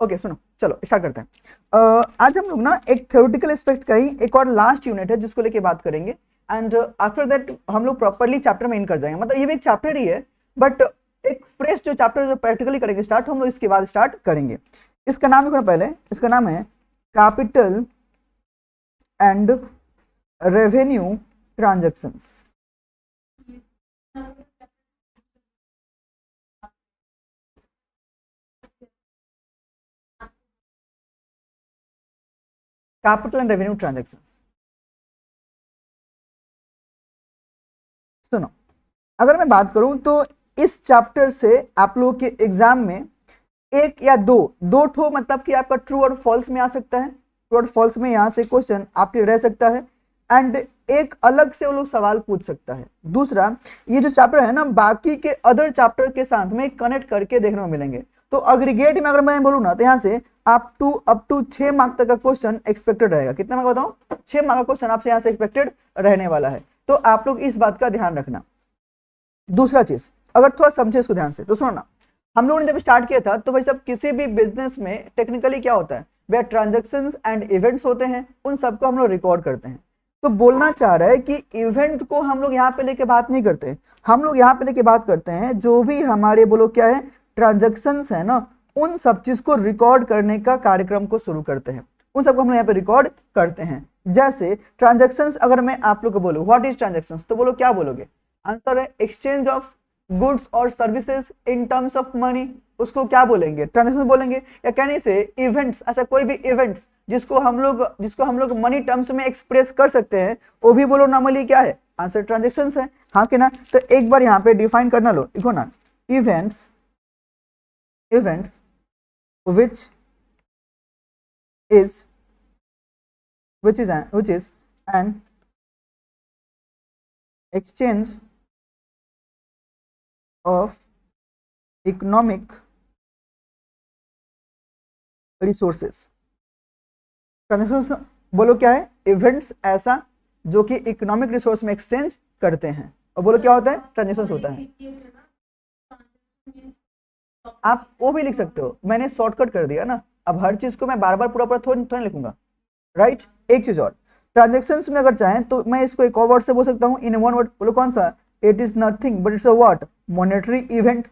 Okay सुनो, चलो start करते हैं। आज हम लोग ना एक थ्योरेटिकल एस्पेक्ट का ही एक और लास्ट यूनिट है जिसको लेके बात करेंगे, एंड आफ्टर दैट हम लोग प्रॉपर्ली चैप्टर में इन कर जाएंगे। मतलब ये भी एक चैप्टर ही है, बट एक फ्रेश जो चैप्टर जो प्रैक्टिकली करेंगे स्टार्ट हम लोग इसके बाद स्टार्ट करेंगे। इसका नाम लिखो ना पहले, इसका नाम है capital and revenue transactions. Capital and revenue transactions. सुनो, अगर मैं बात करूं तो इस चैप्टर से आप लोगों के एग्जाम में एक या दो ठो मतलब कि आपका ट्रू और फॉल्स में आ सकता है। ट्रू और फॉल्स में यहां से क्वेश्चन आपके रह सकता है, एंड एक अलग से वो लोग सवाल पूछ सकता है। दूसरा, ये जो चैप्टर है ना बाकी के अदर चैप्टर के साथ में कनेक्ट करके देखने को मिलेंगे। तो अग्रीगेट में अगर मैं बोलूँ ना तो यहाँ से अप टू 6 मार्क तक का क्वेश्चन एक्सपेक्टेड रहेगा। कितना मार्क बताऊं? 6 मार्क का क्वेश्चन आपसे यहाँ से एक्सपेक्टेड रहने वाला है। तो आप लोग इस बात का ध्यान रखना। दूसरा चीज, अगर थोड़ा समझे इसको ध्यान से तो सुनो ना, हम लोगों ने जब स्टार्ट किया था तो भाई सब किसी भी बिजनेस में टेक्निकली क्या होता है, वे ट्रांजैक्शंस एंड इवेंट्स होते हैं, उन सबको हम लोग रिकॉर्ड करते हैं। तो बोलना चाह रहा है कि इवेंट को हम लोग यहाँ पे लेके बात नहीं करते, हम लोग यहाँ पे लेके बात करते हैं जो भी हमारे बोलो क्या है ट्रांजैक्शंस है ना, उन सब चीज को रिकॉर्ड करने का कार्यक्रम को शुरू करते हैं, उन सबको हम लोग यहाँ पे रिकॉर्ड करते हैं। जैसे ट्रांजैक्शंस अगर मैं आप लोग को बोलूँ व्हाट इज ट्रांजैक्शंस, तो बोलो क्या बोलोगे? आंसर है एक्सचेंज ऑफ गुड्स और services in terms of money, उसको क्या बोलेंगे? ट्रांजैक्शन बोलेंगे। या कहने से इवेंट्स, ऐसा कोई भी इवेंट्स जिसको हम लोग मनी टर्म्स में एक्सप्रेस कर सकते हैं, वो भी बोलो नॉर्मली क्या है? आंसर ट्रांजैक्शंस है। हाँ कि ना? तो एक बार यहाँ पे डिफाइन करना लो, लिखो ना, events which is an exchange of economic resources। Transactions बोलो क्या है? इवेंट्स ऐसा जो कि इकोनॉमिक रिसोर्स में एक्सचेंज करते हैं, और बोलो क्या होता है? ट्रांजैक्शंस होता है। आप वो भी लिख सकते हो, मैंने शॉर्टकट कर दिया ना, अब हर चीज को मैं बार बार पूरा थोड़ा लिखूंगा, राइट? एक चीज और, ट्रांजैक्शंस में अगर चाहें तो मैं इसको एक और वर्ड से बोल सकता हूं, इन वन वर्ड। बोलो कौन सा? It is nothing but it's a what? Monetary event.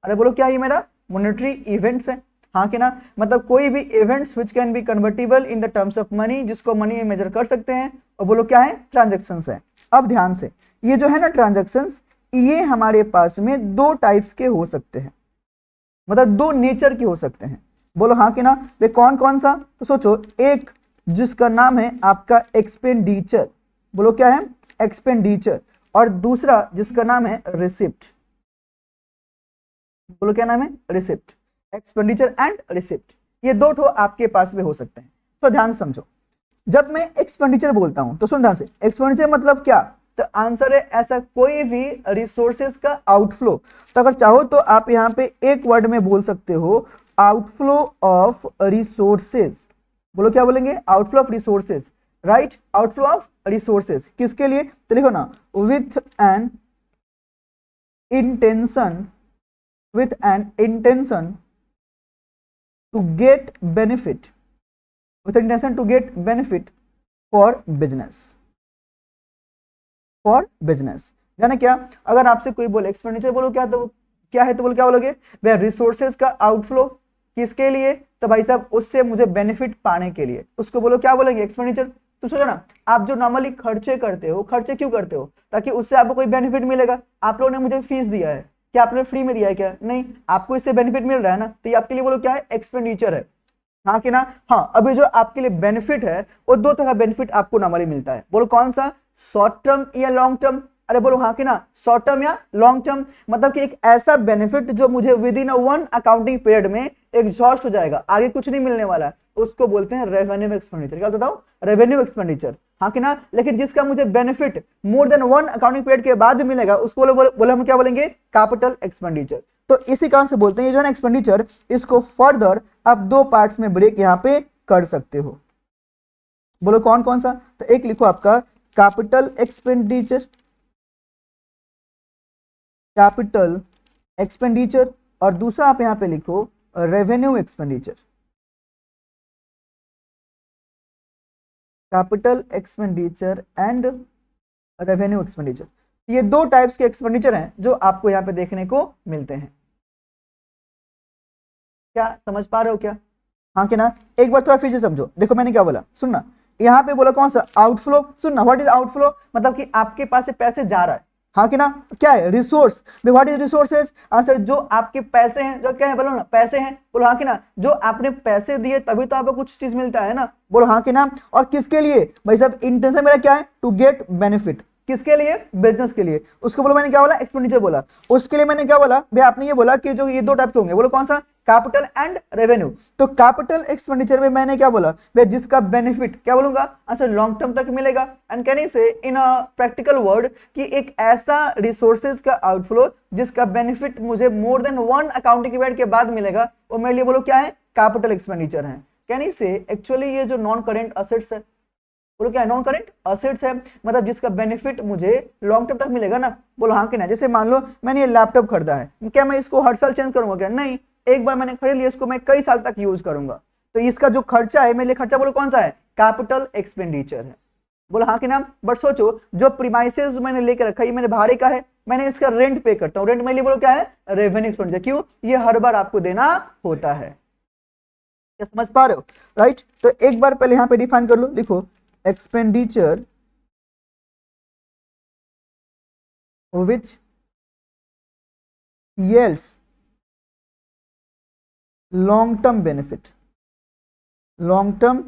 अरे बोलो क्या है मेरा? मॉनेटरी इवेंट्स है। हाँ कि ना? मतलब कोई भी events which can be convertible in the terms of money, जिसको मनी में मेजर कर सकते हैं, और बोलो क्या है? ट्रांजैक्शंस है। अब ध्यान से, ये जो है ना ट्रांजैक्शंस, ये हमारे पास में दो टाइप्स के हो सकते हैं, मतलब दो नेचर के हो सकते हैं। बोलो हाँ कि ना? वे कौन कौन सा? तो सोचो, एक जिसका नाम है आपका एक्सपेंडिचर, बोलो क्या है? एक्सपेंडिचर। और दूसरा जिसका नाम है रिसिप्ट, बोलो क्या नाम है? रिसिप्ट। एक्सपेंडिचर एंड रिसिप्ट, ये दो ठो आपके पास में हो सकते हैं। तो ध्यान से समझो, जब मैं एक्सपेंडिचर बोलता हूं तो सुन ध्यान से, एक्सपेंडिचर मतलब क्या? तो आंसर है ऐसा कोई भी रिसोर्सेज का आउटफ्लो। तो अगर चाहो तो आप यहाँ पे एक वर्ड में बोल सकते हो, आउटफ्लो ऑफ रिसोर्सेज। बोलो क्या बोलेंगे? Outflow of resources, right? Outflow of resources किसके लिए? तो लिखो ना, with an intention to get benefit, with intention to get benefit for business, जाने क्या? अगर आपसे कोई बोले एक्सपेंडिचर बोलो क्या, तो क्या है? तो बोलो क्या बोलोगे? वह रिसोर्सेज का आउटफ्लो किसके लिए? तो भाई साहब उससे मुझे बेनिफिट पाने के लिए, उसको बोलो क्या बोलेंगे? एक्सपेंडिचर। तो सोचो ना, आप जो नॉर्मली खर्चे करते हो, खर्चे क्यों करते हो? ताकि उससे आपको कोई बेनिफिट मिलेगा। आप लोगों ने मुझे फीस दिया है, क्या आपने फ्री में दिया है? क्या नहीं, आपको इससे बेनिफिट मिल रहा है ना, तो ये आपके लिए बोलो क्या है? एक्सपेंडिचर है। हाँ कि ना? हाँ, अभी जो आपके लिए बेनिफिट है वो दो तरह का बेनिफिट आपको नॉर्मली मिलता है। बोलो कौन सा? शॉर्ट टर्म या लॉन्ग टर्म? अरे बोलो हाँ कि ना? शॉर्ट टर्म या लॉन्ग टर्म, मतलब कि एक ऐसा बेनिफिट जो मुझे with in one accounting period में एग्जॉस्ट हो जाएगा, आगे कुछ नहीं मिलने वाला है, उसको बोलते हैं रेवेन्यू एक्सपेंडिचर। क्या बताओ? Revenue expenditure. हाँ कि ना? लेकिन जिसका मुझे benefit more than one accounting period के बाद मिलेगा, उसको बोले हम क्या बोलेंगे? Capital expenditure. तो इसी कारण से बोलते हैं ये जो है ना एक्सपेंडिचर, इसको फर्दर आप दो पार्ट्स में ब्रेक यहां पे कर सकते हो। बोलो कौन कौन सा? तो एक लिखो आपका कैपिटल एक्सपेंडिचर, और दूसरा आप यहां पे लिखो revenue expenditure. Capital expenditure and revenue expenditure. ये दो टाइप्स के एक्सपेंडिचर हैं जो आपको यहाँ पे देखने को मिलते हैं। क्या समझ पा रहे हो क्या? हाँ कि ना? एक बार थोड़ा फिर से समझो। देखो मैंने क्या बोला, सुनना। यहाँ पे बोला कौन सा? आउटफ्लो। सुनना, व्हाट इज आउटफ्लो? मतलब कि आपके पास से पैसे जा रहा है। हाँ कि ना? क्या है? Resource. What is resources? Answer, जो आपके पैसे हैं, जो क्या है बोलो ना, पैसे हैं। बोलो हाँ कि ना? जो आपने पैसे दिए तभी तो आपको कुछ चीज मिलता है ना। बोलो हाँ कि ना? और किसके लिए भाई साहब? इंटेंशन मेरा क्या है? To get benefit. किसके लिए? बिजनेस के लिए। उसको बोलो मैंने क्या बोला? एक्सपेंडिचर बोला। उसके लिए मैंने क्या बोला भाई? आपने ये बोला कि जो ये दो टाइप के होंगे, बोलो कौन सा? Capital and revenue. तो कैपिटल एक्सपेंडिचर में मैंने क्या बोला भाई? जिसका बेनिफिट क्या बोलूंगा? आंसर, लॉन्ग टर्म तक मिलेगा। एंड कैन यू से इन अ प्रैक्टिकल वर्ड कि एक ऐसा रिसोर्सेज का आउटफ्लो जिसका बेनिफिट मुझे more than one accounting period के बाद मिलेगा, वो मेरे लिए बोलो क्या है? कैपिटल एक्सपेंडिचर है। कैन यू से एक्चुअली ये जो नॉन करेंट असेट्स है, बोलो क्या है? नॉन करेंट असेट्स है, मतलब जिसका बेनिफिट मुझे लॉन्ग टर्म तक मिलेगा ना। बोलो हाँ कि ना? जैसे मान लो मैंने ये लैपटॉप खरीदा है, क्या मैं इसको हर साल चेंज करूंगा? क्या नहीं, एक बार मैंने खरीद लिया, इसको मैं कई साल तक यूज करूंगा। तो इसका जो खर्चा है मेरे लिए, खर्चा बोलो कौन सा है? कैपिटल एक्सपेंडिचर है। बोलो हाँ कि ना? बट सोचो, जो प्रीमाइसेस मैंने लेकर रखा है, ये मेरे भाड़े का है, मैंने इसका रेंट पे करता हूँ, रेंट मेरे लिए बोलो क्या है? Revenue expenditure. क्यों? ये हर बार आपको देना होता है। क्या समझ पा रहे हो? राइट। तो एक बार पहले यहाँ पे डिफाइन कर लो, लिखो expenditure which yields long term benefit, long term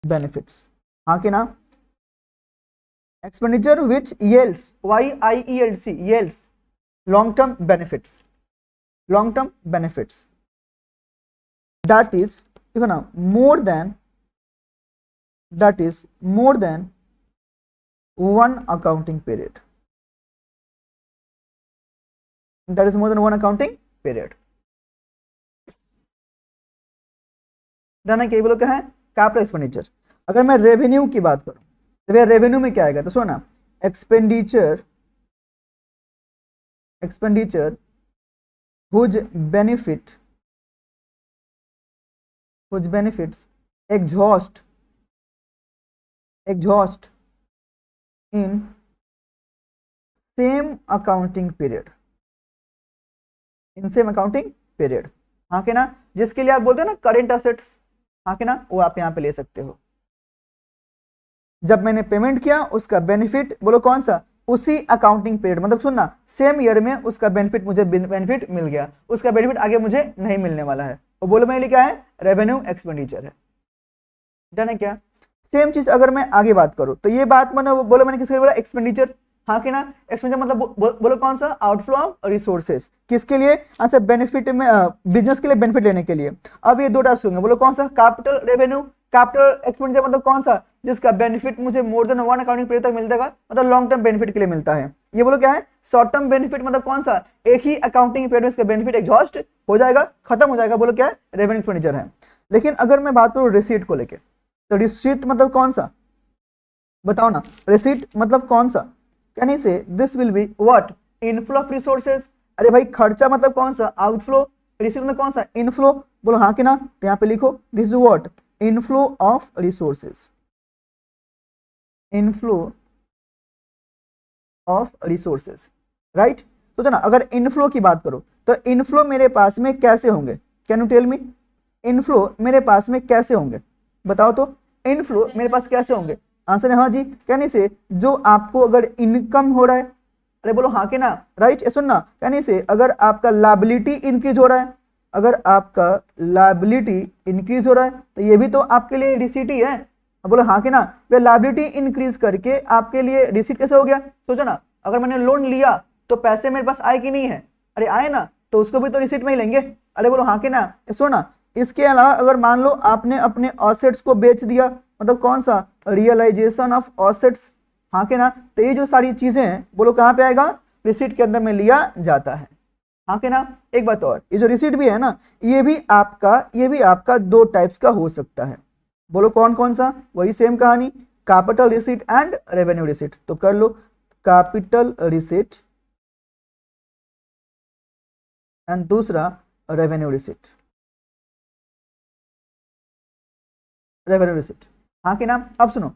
benefits। हाँ कि ना? expenditure which yields, yields, yields long term benefits, long term benefits, that is देखो ना, more than, that is more than one accounting period, that is more than one accounting period। जाना क्या बोलो क्या है? Capital expenditure. अगर मैं revenue की बात करूं तो भैया रेवेन्यू में क्या आएगा? तो सुनो ना, expenditure, expenditure whose benefit, whose benefits exhaust, exhaust in same accounting period, in same accounting period. हाँ कि ना? जिसके लिए आप बोलते हैं ना करेंट असेट्स, हाँ कि ना? वो आप यहाँ पे ले सकते हो। जब मैंने पेमेंट किया उसका बेनिफिट बोलो कौन सा? उसी अकाउंटिंग पीरियड, मतलब सुनना, सेम ईयर में उसका बेनिफिट, मुझे बेनिफिट मिल गया, उसका बेनिफिट आगे मुझे नहीं मिलने वाला है, वो बोलो मेरे लिए क्या है? रेवेन्यू एक्सपेंडिचर है। जाने क्या? सेम चीज अगर मैं आगे बात करूं तो ये बात मैंने बोलो, मैंने किसके लिए बोला? एक्सपेंडिचर। हाँ कि ना? एक्सपेंडिचर मतलब बोलो कौन सा? Outflow of resources. किसके लिए? आंसर, बेनिफिट में, बिजनेस के लिए बेनिफिट लेने के लिए। अब ये दो टाइप्स होंगे, बोलो कौन सा? Capital revenue. कैपिटल एक्सपेंडिचर मतलब कौन सा? जिसका बेनिफिट मुझे more than one accounting period तक मिलता है, मतलब लॉन्ग टर्म बेनिफिट के लिए मिलता है। ये बोलो क्या है? शॉर्ट टर्म बेनिफिट मतलब कौन सा? एक ही अकाउंटिंग पीरियड में इसका बेनिफिट एग्जॉस्ट हो जाएगा, खत्म हो जाएगा, बोलो क्या है? रेवेन्यू एक्सपेंडिचर है। लेकिन अगर मैं बात करूं रिसीट को लेके, तो रिसीट मतलब कौन सा? बताओ ना, रिसीट मतलब कौन सा? कैन यू से this will be what? Inflow of resources. अरे भाई, खर्चा मतलब कौन सा? आउटफ्लो। रिसीट मतलब कौन सा? इनफ्लो। बोलो हाँ कि ना? तो यहाँ पे लिखो this is what? Inflow of resources, inflow of resources. Right. तो ना, अगर इनफ्लो की बात करो तो इनफ्लो मेरे पास में कैसे होंगे? Can you tell me? Inflow मेरे पास में कैसे होंगे? बताओ तो, इनफ्लो मेरे पास कैसे होंगे? आंसर है हाँ जी। कहने से जो आपको अगर इनकम हो रहा है, अरे बोलो हाँ कि ना? राइट। सुनना, कहने से अगर आपका लायबिलिटी इंक्रीज हो रहा है, अगर आपका लायबिलिटी इंक्रीज हो रहा है तो ये भी तो आपके लिए रिसीट ही है। बोलो हाँ कि ना? वे लायबिलिटी इंक्रीज करके आपके लिए रिसीट कैसे हो गया? सोचो ना, अगर मैंने लोन लिया तो पैसे मेरे पास आए कि नहीं है? अरे आए ना, तो उसको भी तो रिसीट में ही लेंगे। अरे बोलो हाँ कि ना? सुनो ना, इसके अलावा अगर मान लो आपने अपने असेट्स को बेच दिया, मतलब कौन सा? Realisation of assets. हाँ कि ना? तो ये जो सारी चीजें हैं, बोलो कहाँ पे आएगा? रिसीट के अंदर में लिया जाता है। हाँ कि ना? एक बात और, ये जो रिसीट भी है ना, ये भी आपका दो टाइप्स का हो सकता है। बोलो कौन कौन सा? वही सेम कहानी, capital receipt and revenue receipt. तो कर लो, कैपिटल रिसीट एंड दूसरा रेवेन्यू रिसीट, रेवेन्यू रिसीट। हाँ कि ना। अब सुनो,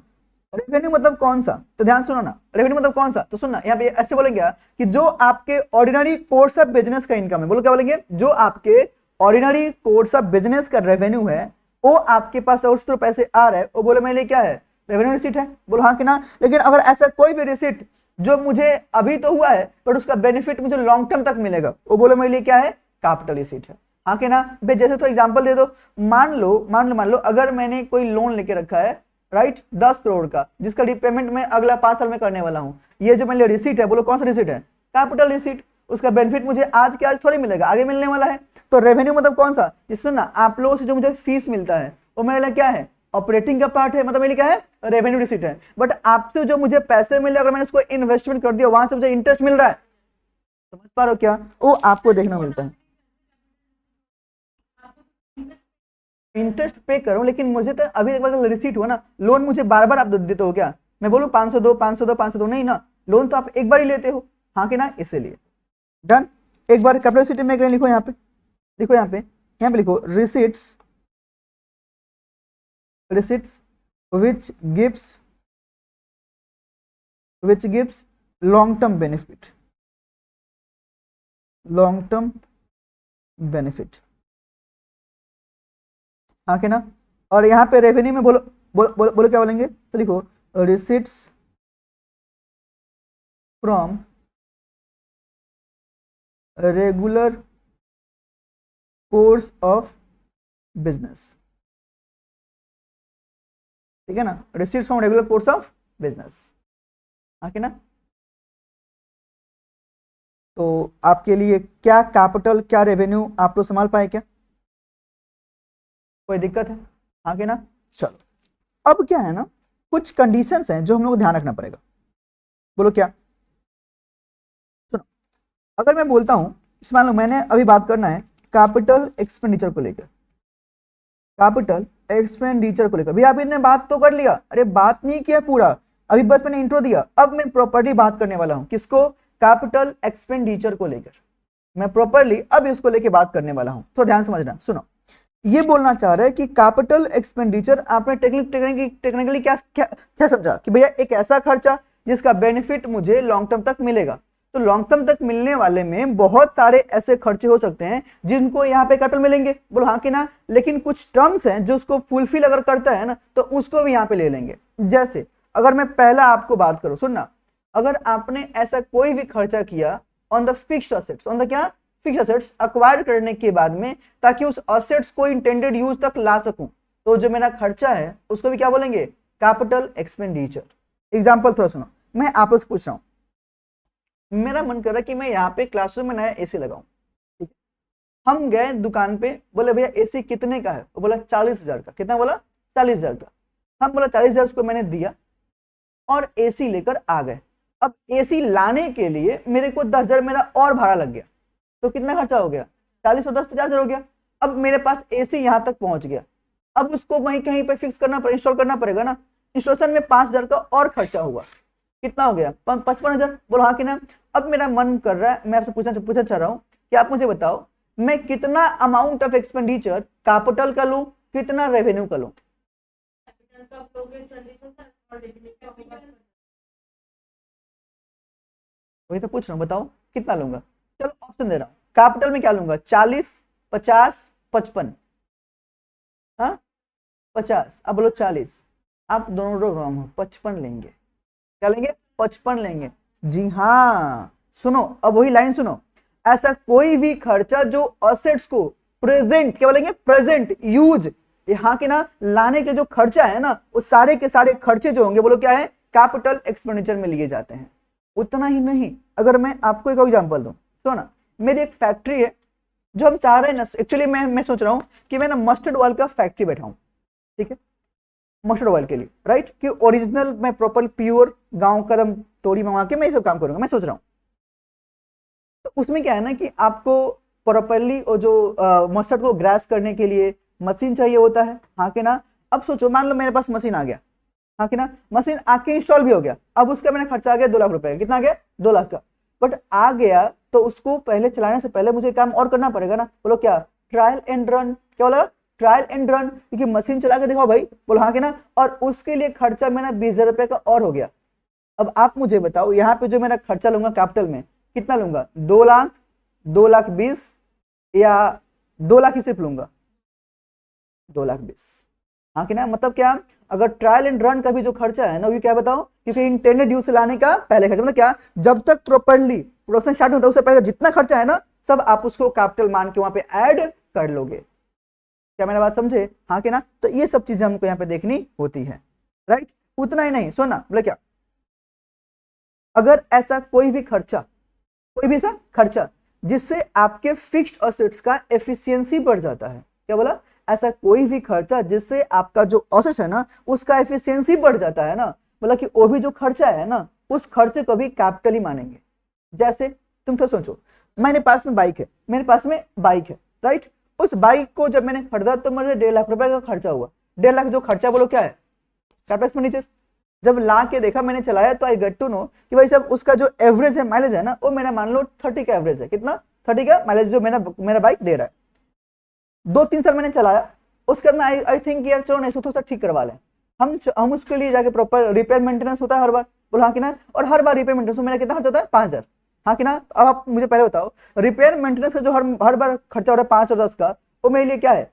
रेवेन्यू मतलब कौन सा, तो ध्यान सुनो ना, रेवेन्यू मतलब कौन सा, तो सुनना यहाँ पे ऐसे बोलेंगे कि जो आपके ऑर्डिनरी कोर्स ऑफ बिजनेस का इनकम है, बोलो क्या बोलेंगे, जो आपके ऑर्डिनरी कोर्स ऑफ बिजनेस का रेवेन्यू है, वो आपके पास सोर्स थ्रू पैसे आ रहे हैं, वो बोले मेरे लिए क्या है, रेवेन्यू रिसीट है, बोलो हाँ कि ना। लेकिन अगर ऐसा कोई भी रिसीट जो मुझे अभी तो हुआ है बट उसका बेनिफिट मुझे लॉन्ग टर्म तक मिलेगा, वो बोलो मेरे लिए क्या है, कैपिटल रिसीट है, हाँ कि ना। भाई जैसे तो एग्जांपल दे दो, मान लो अगर मैंने कोई लोन लेके रखा है, राइट, 10 करोड़ का, जिसका रिपेमेंट मैं अगला 5 साल में करने वाला हूं, ये जो मेरे लिए रिसीट है, बोलो कौन सा रिसीट है, कैपिटल रिसीट। उसका बेनिफिट मुझे आज के आज थोड़ी मिलेगा, आगे मिलने वाला है। तो रेवेन्यू मतलब कौन सा, जिससे ना आप लोगों से जो मुझे फीस मिलता है वो मेरे लिए क्या है, ऑपरेटिंग का पार्ट है, मतलब मेरे लिए क्या है, रेवेन्यू रिसीट है। बट आपसे जो मुझे पैसे मिले, अगर मैंने उसको इन्वेस्टमेंट कर दिया, वहां से मुझे इंटरेस्ट मिल रहा है, समझ पा रहे हो क्या, वो आपको देखना मिलता है। इंटरेस्ट पे करूं, लेकिन मुझे तो अभी एक बार रिसीट हुआ ना, लोन मुझे बार बार आप देते हो क्या, मैं बोलूं 500 दो 500 दो 500 दो, नहीं ना, लोन तो आप एक बार ही लेते हो, हाँ कि ना, इसीलिए डन। एक बार कैपेसिटी में लिखो यहाँ पे, लिखो यहाँ पे लिखो receipts, receipts which gives long term benefit, long term benefit, हाँ कि ना। और यहाँ पे रेवेन्यू में बोलो बोलो क्या बोलेंगे, तो लिखो receipts from regular course of business, ठीक है ना, receipts from regular course of business, हाँ कि ना। तो आपके लिए क्या कैपिटल क्या रेवेन्यू आप लोग संभाल पाए क्या, कोई दिक्कत है, हाँ कि ना। चलो अब क्या है ना, कुछ कंडीशंस हैं जो हम लोग को ध्यान रखना पड़ेगा, बोलो क्या। सुनो, अगर मैं बोलता हूं, मान लो मैंने अभी बात करना है कैपिटल एक्सपेंडिचर को लेकर, कैपिटल एक्सपेंडिचर को लेकर, भैया अभी ने बात तो कर लिया, अरे बात नहीं किया पूरा, अभी बस मैंने इंट्रो दिया, अब मैं प्रॉपर्ली बात करने वाला हूं, किसको, कैपिटल एक्सपेंडिचर को लेकर, मैं प्रॉपर्ली अब इसको लेकर बात करने वाला हूं, तो ध्यान समझना। सुनो, ये बोलना चाह रहे हैं कि कैपिटल एक्सपेंडिचर आपने टेक्निकली क्या समझा, कि भैया एक ऐसा खर्चा जिसका बेनिफिट मुझे लॉन्ग टर्म तक मिलेगा। तो लॉन्ग टर्म तक मिलने वाले में बहुत सारे ऐसे खर्चे हो सकते हैं जिनको यहाँ पे कैपिटल मिलेंगे, बोलो हाँ कि ना। लेकिन कुछ टर्म्स हैं जो उसको फुलफिल अगर करता है ना, तो उसको भी यहाँ पे ले लेंगे। जैसे अगर मैं पहला आपको बात करूं, सुनना, अगर आपने ऐसा कोई भी खर्चा किया on the fixed assets, on the क्या, फिक्स्ड असेट्स अक्वायर करने के बाद में, ताकि उस असेट्स को इंटेंडेड यूज तक ला सकूं, तो जो मेरा खर्चा है उसको भी क्या बोलेंगे, कैपिटल एक्सपेंडिचर। एग्जांपल थोड़ा सुनो, मैं आपसे पूछ रहा हूं, मेरा मन कर रहा है कि मैं यहाँ पे क्लासरूम में नया एसी लगाऊं, ठीक है। हम गए दुकान पे, बोले भैया एसी कितने का है, वो बोला 40,000 का, कितना बोला, 40,000 का। हम बोला 40,000 उसको मैंने दिया और एसी लेकर आ गए। अब एसी लाने के लिए मेरे को 10,000 मेरा और भाड़ा लग गया, तो कितना खर्चा हो गया, 40 और 10 50,000 हो गया। अब मेरे पास एसी यहाँ तक पहुंच गया, अब उसको वहीं कहीं पे फिक्स करना पड़ेगा, इंस्टॉल करना पड़ेगा ना। इंस्टॉलेशन में 5,000 का और खर्चा हुआ, कितना हो गया, 55,000, बोलो हाँ कि ना। अब मेरा मन कर रहा है, मैं आपसे पूछना चाह रहा हूँ कि आप मुझे बताओ, मैं कितना अमाउंट ऑफ एक्सपेंडिचर कैपिटल का लूं, कितना रेवेन्यू का लूं। वही तो पूछ रहा हूँ, बताओ कितना लूंगा। चलो ऑप्शन दे रहा हूँ, कैपिटल में क्या लूंगा, 40 50 55, हाँ 50, अब बोलो 40, आप दोनों रॉन्ग हो, 55 लेंगे, क्या लेंगे, 55 लेंगे। जी हाँ, सुनो अब वही लाइन सुनो, ऐसा कोई भी खर्चा जो असेट्स को प्रेजेंट, क्या बोलेंगे, प्रेजेंट यूज, यहाँ के ना लाने के जो खर्चा है ना, वो सारे के सारे खर्चे जो होंगे, बोलो क्या है, कैपिटल एक्सपेंडिचर में लिए जाते हैं। उतना ही नहीं, अगर मैं आपको एक एग्जांपल दूं, तो ना मेरी एक फैक्ट्री है, जो हम चाह रहे हैं ना, एक्चुअली मैं सोच रहा हूं कि मैं ना मस्टर्ड ऑयल का फैक्ट्री बैठाऊं, ठीक है, मस्टर्ड ऑयल के लिए, राइट, कि ओरिजिनल मैं प्रॉपर प्योर गांव का दम तोड़ी मंगा के मैं ये सब काम करूंगा, मैं सोच रहा हूं। तो उसमें क्या है ना कि आपको प्रॉपरली जो मस्टर्ड को ग्रास करने के लिए मशीन चाहिए होता है, हाँ कि ना। अब सोचो, मान लो मेरे पास मशीन आ गया, हाँ कि ना, मशीन आके इंस्टॉल भी हो गया, अब उसका मैंने खर्चा आ गया 2 लाख रुपए, कितना आ गया, 2 लाख का। बट आ गया तो उसको पहले चलाने से पहले मुझे काम और करना पड़ेगा ना, बोलो क्या, ट्रायल एंड रन, क्या बोला, ट्रायल एंड रन, क्योंकि मशीन चला के दिखाओ भाई, बोलो हाँ कि ना, और उसके लिए खर्चा मेरा 20,000 रुपए का और हो गया। अब आप मुझे बताओ यहाँ पे जो मेरा खर्चा लूंगा कैपिटल में कितना लूंगा, 2 लाख, 2,20,000 या 2 लाख ही सिर्फ लूंगा, 2,20,000। हाँ कि ना, मतलब क्या, अगर ट्रायल एंड रन का भी जो खर्चा है ना, वो क्या बताओ, क्योंकि इंटरनेट यूज से लाने का पहले खर्चा, मतलब क्या, जब तक प्रॉपर्ली प्रोडक्शन स्टार्ट होता है उससे पहले जितना खर्चा है ना, सब आप उसको कैपिटल मान के वहां पे ऐड कर लोगे। क्या मैंने बात समझे, हाँ कि ना। तो ये सब चीजें हमको यहाँ पे देखनी होती है, राइट। उतना ही नहीं, सुनना बोले क्या, अगर ऐसा कोई भी खर्चा, कोई भी ऐसा खर्चा जिससे आपके फिक्स्ड असेट्स का एफिशिएंसी बढ़ जाता है, क्या बोला, ऐसा कोई भी खर्चा जिससे आपका जो असेट्स है ना उसका एफिशिएंसी बढ़ जाता है ना, मतलब कि वो भी जो खर्चा है ना उस खर्चे को भी कैपिटल ही मानेंगे। जैसे तुम तो सोचो, मेरे पास में बाइक है, मेरे पास में बाइक है, राइट। उस बाइक को जब मैंने खरीदा तो मुझे 1.5 लाख रुपए का खर्चा हुआ। 1.5 लाख जो खर्चा बोलो क्या है, कैपिटल एक्सपेंडिचर। जब ला के देखा, मैंने चलाया, तो आई गेट टू नो कि भाई साहब उसका जो एवरेज है, माइलेज है ना, वो मेरा मान लो 30 का एवरेज है। कितना, 30 का माइलेज जो मेरा बाइक दे रहा है। 2-3 साल मैंने चलाया, उसके बाद में आई थिंक यार चलो नहीं, इसको थोड़ा ठीक करवा लें। हम उसके लिए जाके प्रॉपर रिपेयर मेंटेनेंस होता है हर बार, बोलो हाँ कि ना, और हर बार रिपेयर मेंटेनेंस में मेरा कितना खर्चा होता है, 5,000। हाँ कि ना। अब आप मुझे पहले बताओ, रिपेयर मेंटेनेंस का जो हर बार खर्चा हो रहा है 5 और 10 का, वो मेरे लिए क्या है,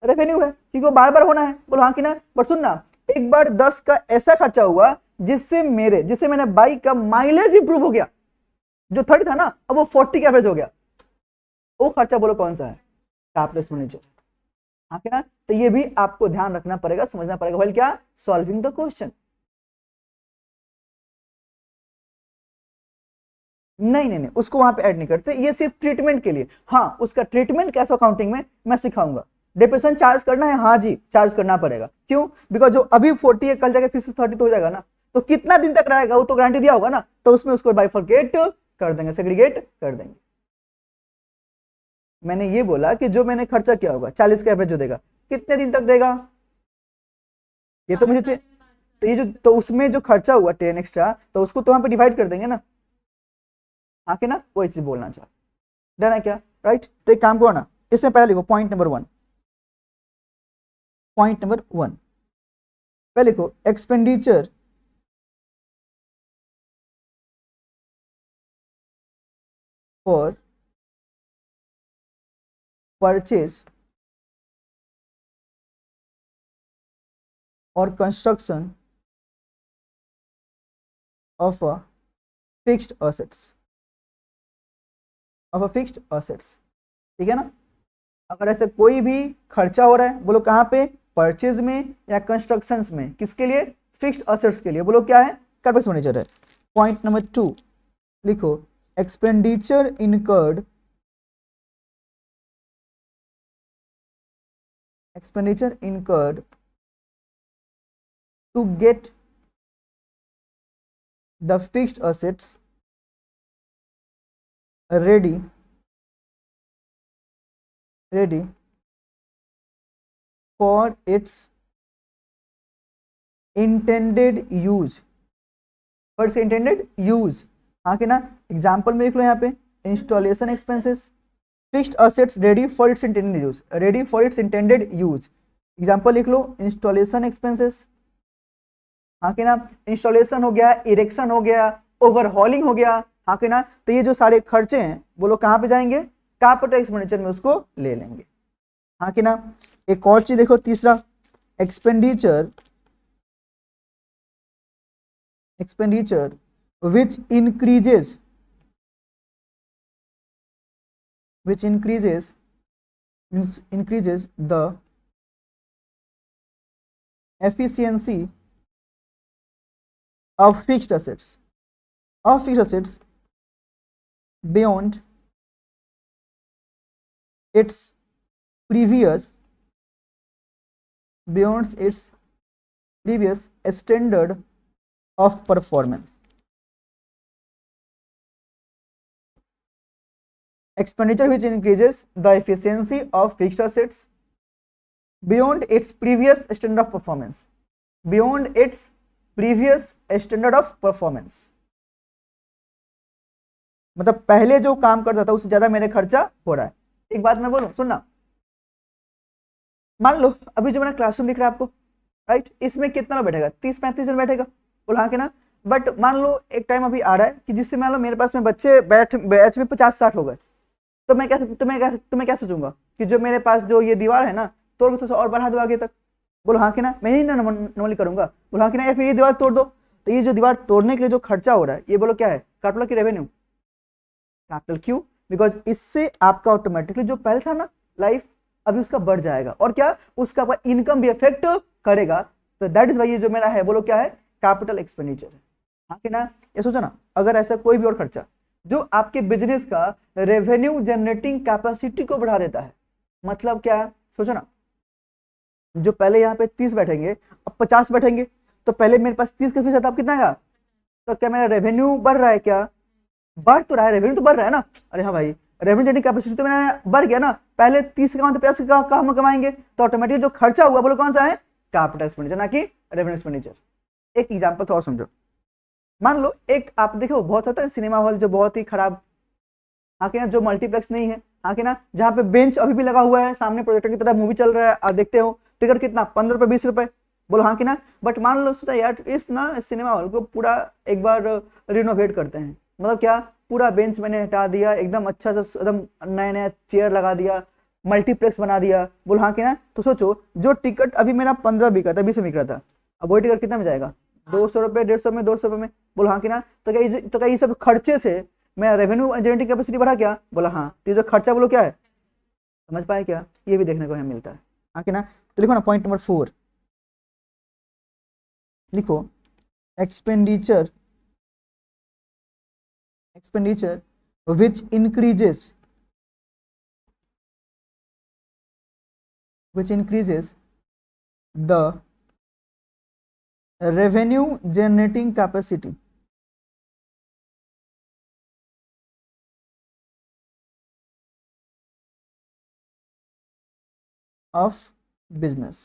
रेवेन्यू है, क्योंकि वो बार बार होना है, बोलो हाँ कि ना। पर सुन ना, एक बार 10 का ऐसा खर्चा हुआ जिससे मैंने बाइक का माइलेज इंप्रूव हो गया, जो 30 था ना अब वो 40 का एवरेज हो गया, वो खर्चा बोलो कौन सा है, कैपिटल एक्सपेंडिचर। हाँ कि ना। तो ये भी आपको ध्यान रखना पड़ेगा, समझना पड़ेगा, भाई क्या, सॉल्विंग द क्वेश्चन। नहीं नहीं नहीं, उसको वहां पे ऐड नहीं करते, ये सिर्फ ट्रीटमेंट के लिए। हाँ, उसका ट्रीटमेंट कैसे अकाउंटिंग में मैं सिखाऊंगा। डिप्रेशन चार्ज करना है, हाँ जी चार्ज करना पड़ेगा, क्यों, बिकॉज जो अभी 40 है कल जाके फिर से 30 तो हो जाएगा ना, तो कितना दिन तक रहेगा वो तो गारंटी दिया होगा ना, तो उसमें उसको बाइफरकेट कर देंगे, सेग्रीगेट कर देंगे। मैंने ये बोला कि जो मैंने खर्चा किया होगा 40 का एवरेज जो देगा, कितने दिन तक देगा, ये तो मुझे तो ये जो, तो उसमें जो खर्चा हुआ 10 एक्स्ट्रा, तो उसको तो वहां पे डिवाइड कर देंगे ना, आके ना, वही चीज बोलना चाह, डन है क्या, राइट। तो एक काम करो ना, इसमें पहले लिखो पॉइंट नंबर 1, पॉइंट नंबर 1 पहले लिखो, एक्सपेंडिचर फॉर परचेज और construction of a fixed assets, of a fixed assets, ठीक है ना। अगर ऐसे कोई भी खर्चा हो रहा है, बोलो कहाँ पे, परचेज में या कंस्ट्रक्शंस में, किसके लिए, फिक्स्ड असेट्स के लिए, बोलो क्या है, कैपिटल एक्सपेंडिचर है। पॉइंट नंबर 2 लिखो, expenditure incurred, expenditure incurred to get the fixed assets ready for its intended use, for its intended use। हाँ कि ना, एग्जाम्पल में लिख लो यहाँ पे, installation expenses, fixed assets ready for its intended use, ready for its intended use, example लिख लो, installation expenses. हाँ कि ना, इंस्टॉलेशन हो गया, इरेक्शन हो गया, ओवरहॉलिंग हो गया, हाँ कि ना। तो ये जो सारे खर्चे हैं, बोलो कहाँ पे जाएंगे, कैपिटल एक्सपेंडिचर में उसको ले लेंगे, हाँ कि ना। एक और चीज देखो, तीसरा, expenditure, expenditure which increases the efficiency of fixed assets, beyond its previous standard of performance। Expenditure which increases the efficiency of fixed assets beyond its previous standard of performance, beyond its previous standard of performance, मतलब पहले जो काम करता था उससे ज्यादा मेरे खर्चा हो रहा है। एक बात मैं बोलूं, सुनना, मान लो अभी जो मेरा क्लासरूम दिख रहा है आपको, राइट, इसमें कितना लोग बैठेगा, 30-35 जन बैठेगा, बोल हाँ के ना। बट मान लो एक टाइम अभी आ रहा है कि जिससे मान लो मेरे पास में बच्चे बैच में 50-60 हो गए, तो मैं क्या सोचूंगा कि जो मेरे पास जो ये दीवार है ना, तोड़ के थोड़ा सा और बढ़ा दो आगे तक, बोलो हाँ कि ना, मैं ही ना नॉर्मली करूंगा, बोलो हाँ कि ना, या फिर ये दीवार तोड़ दो। तो ये जो दीवार तोड़ने के लिए जो खर्चा हो रहा है, ये बोलो क्या है, कैपिटल की रेवेन्यू, कैपिटल क्यों, बिकॉज इससे आपका ऑटोमेटिकली जो पहले था ना लाइफ, अभी उसका बढ़ जाएगा, और क्या उसका इनकम भी इफेक्ट करेगा। तो दैट इज वाई ये जो मेरा है बोलो क्या है, कैपिटल एक्सपेंडिचर है। हाँ कि ना, ये सोचो ना, अगर ऐसा कोई भी और खर्चा जो आपके बिजनेस का रेवेन्यू जनरेटिंग कैपेसिटी को बढ़ा देता है, मतलब क्या है, सोचो ना, जो पहले यहाँ पे 30 बैठेंगे अब 50 बैठेंगे, तो पहले मेरे पास 30% अब कितना आएगा, तो क्या मेरा रेवेन्यू बढ़ रहा है, क्या बढ़ तो रहा है, रेवेन्यू तो बढ़ रहा है ना। अरे हाँ भाई, रेवेन्यू जनरेटिंग कैपेसिटी तो मेरा बढ़ गया ना, पहले 30 का तो 50 का हम कमाएंगे, तो ऑटोमेटिक जो खर्चा हुआ बोलो कौन सा है, कैपिटल एक्सपेंडिचर, ना कि रेवेन्यू एक्सपेंडिचर। एक एग्जांपल थोड़ा समझो, मान लो एक आप देखो बहुत होता है सिनेमा हॉल जो बहुत ही खराब, हाँ के ना, जो मल्टीप्लेक्स नहीं है, हाँ के ना, जहाँ पे बेंच अभी भी लगा हुआ है, सामने प्रोजेक्टर की तरह मूवी चल रहा है, आप देखते हो, टिकट कितना, 15 रुपए 20 रुपए, बोलो हाँ कि ना। बट मान लो सोचा यार इस ना सिनेमा हॉल को पूरा एक बार रिनोवेट करते हैं, मतलब क्या, पूरा बेंच मैंने हटा दिया, एकदम अच्छा सा एकदम नया नया चेयर लगा दिया, मल्टीप्लेक्स बना दिया, बोलो हाँ कि ना। तो सोचो जो टिकट अभी मेरा 15 बिका था, 20 में बिक रहा था, अब वही टिकट कितना में जाएगा, 200 रुपये, 150 में, 200 रुपये में, बोलो हाँ कि ना। तो क्या ये सब खर्चे से मेरा रेवेन्यू जनरेटिंग कैपेसिटी बढ़ा क्या, बोला हाँ। तो ये जो खर्चा बोलो क्या है, समझ पाए क्या, ये भी देखने को हमें मिलता है, हाँ कि ना। तो लिखो ना पॉइंट नंबर 4, लिखो expenditure, expenditure which increases, which increases the revenue generating capacity of business।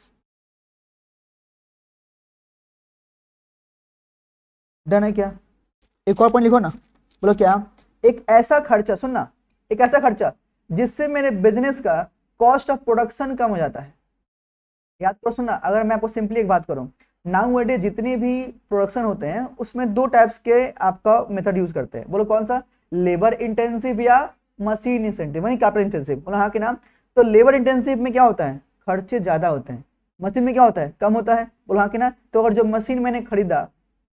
Done है क्या, एक और पॉइंट लिखो ना, बोलो क्या, एक ऐसा खर्चा, सुनना, एक ऐसा खर्चा जिससे मेरे बिजनेस का कॉस्ट ऑफ प्रोडक्शन कम हो जाता है। याद करो, सुनना, अगर मैं आपको सिंपली एक बात करूं, नाउ डे जितने भी प्रोडक्शन होते हैं उसमें दो टाइप्स के आपका मेथड यूज करते हैं, बोलो कौन सा, लेबर इंटेंसिव या मशीन इंटेंसिव, यानी कैपिटल इंटेंसिव, बोलो हाँ कि नाम। तो लेबर इंटेंसिव में क्या होता है, खर्चे ज्यादा होते हैं, मशीन में क्या होता है, कम होता है, बोलो हाँ कि ना। तो अगर जो मशीन मैंने खरीदा,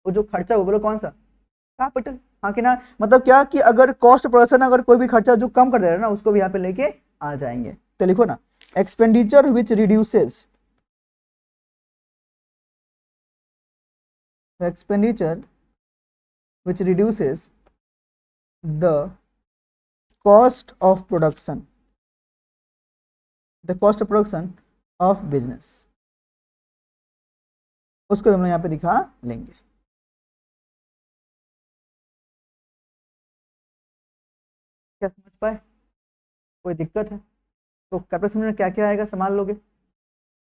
वो जो खर्चा हो, बोलो कौन सा, कैपिटल, हाँ कि ना। मतलब क्या कि अगर कॉस्ट प्रोडक्शन, अगर कोई भी खर्चा जो कम कर दे रहा है ना, उसको भी यहाँ पे लेके आ जाएंगे। तो लिखो ना, expenditure which reduces, expenditure which reduces the cost of production, the cost of production of business, उसको हम यहाँ पे दिखा लेंगे। क्या समझ पाए, कोई दिक्कत है, तो कैपिटल में क्या क्या आएगा संभाल लोगे,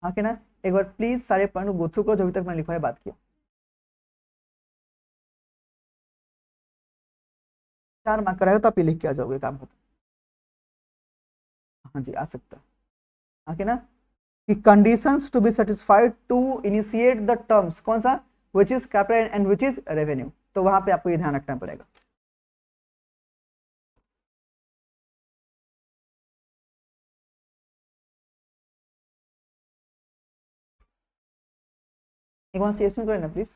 हाँ कि ना। एक बार प्लीज सारे पॉइंट को गो थ्रू करो जो अभी तक मैंने लिखा है, बात किया, 4 मार्क का रहेगा तो आप ये लिख के आ जाओगे, काम खत्म। हाँ जी आ सकता है, हाँ कि ना, कि conditions to be satisfied to initiate the terms, कौन सा, which is capital and which is revenue, तो वहां पे आपको ये ध्यान रखना पड़ेगा। एक बार सेशन करें ना प्लीज,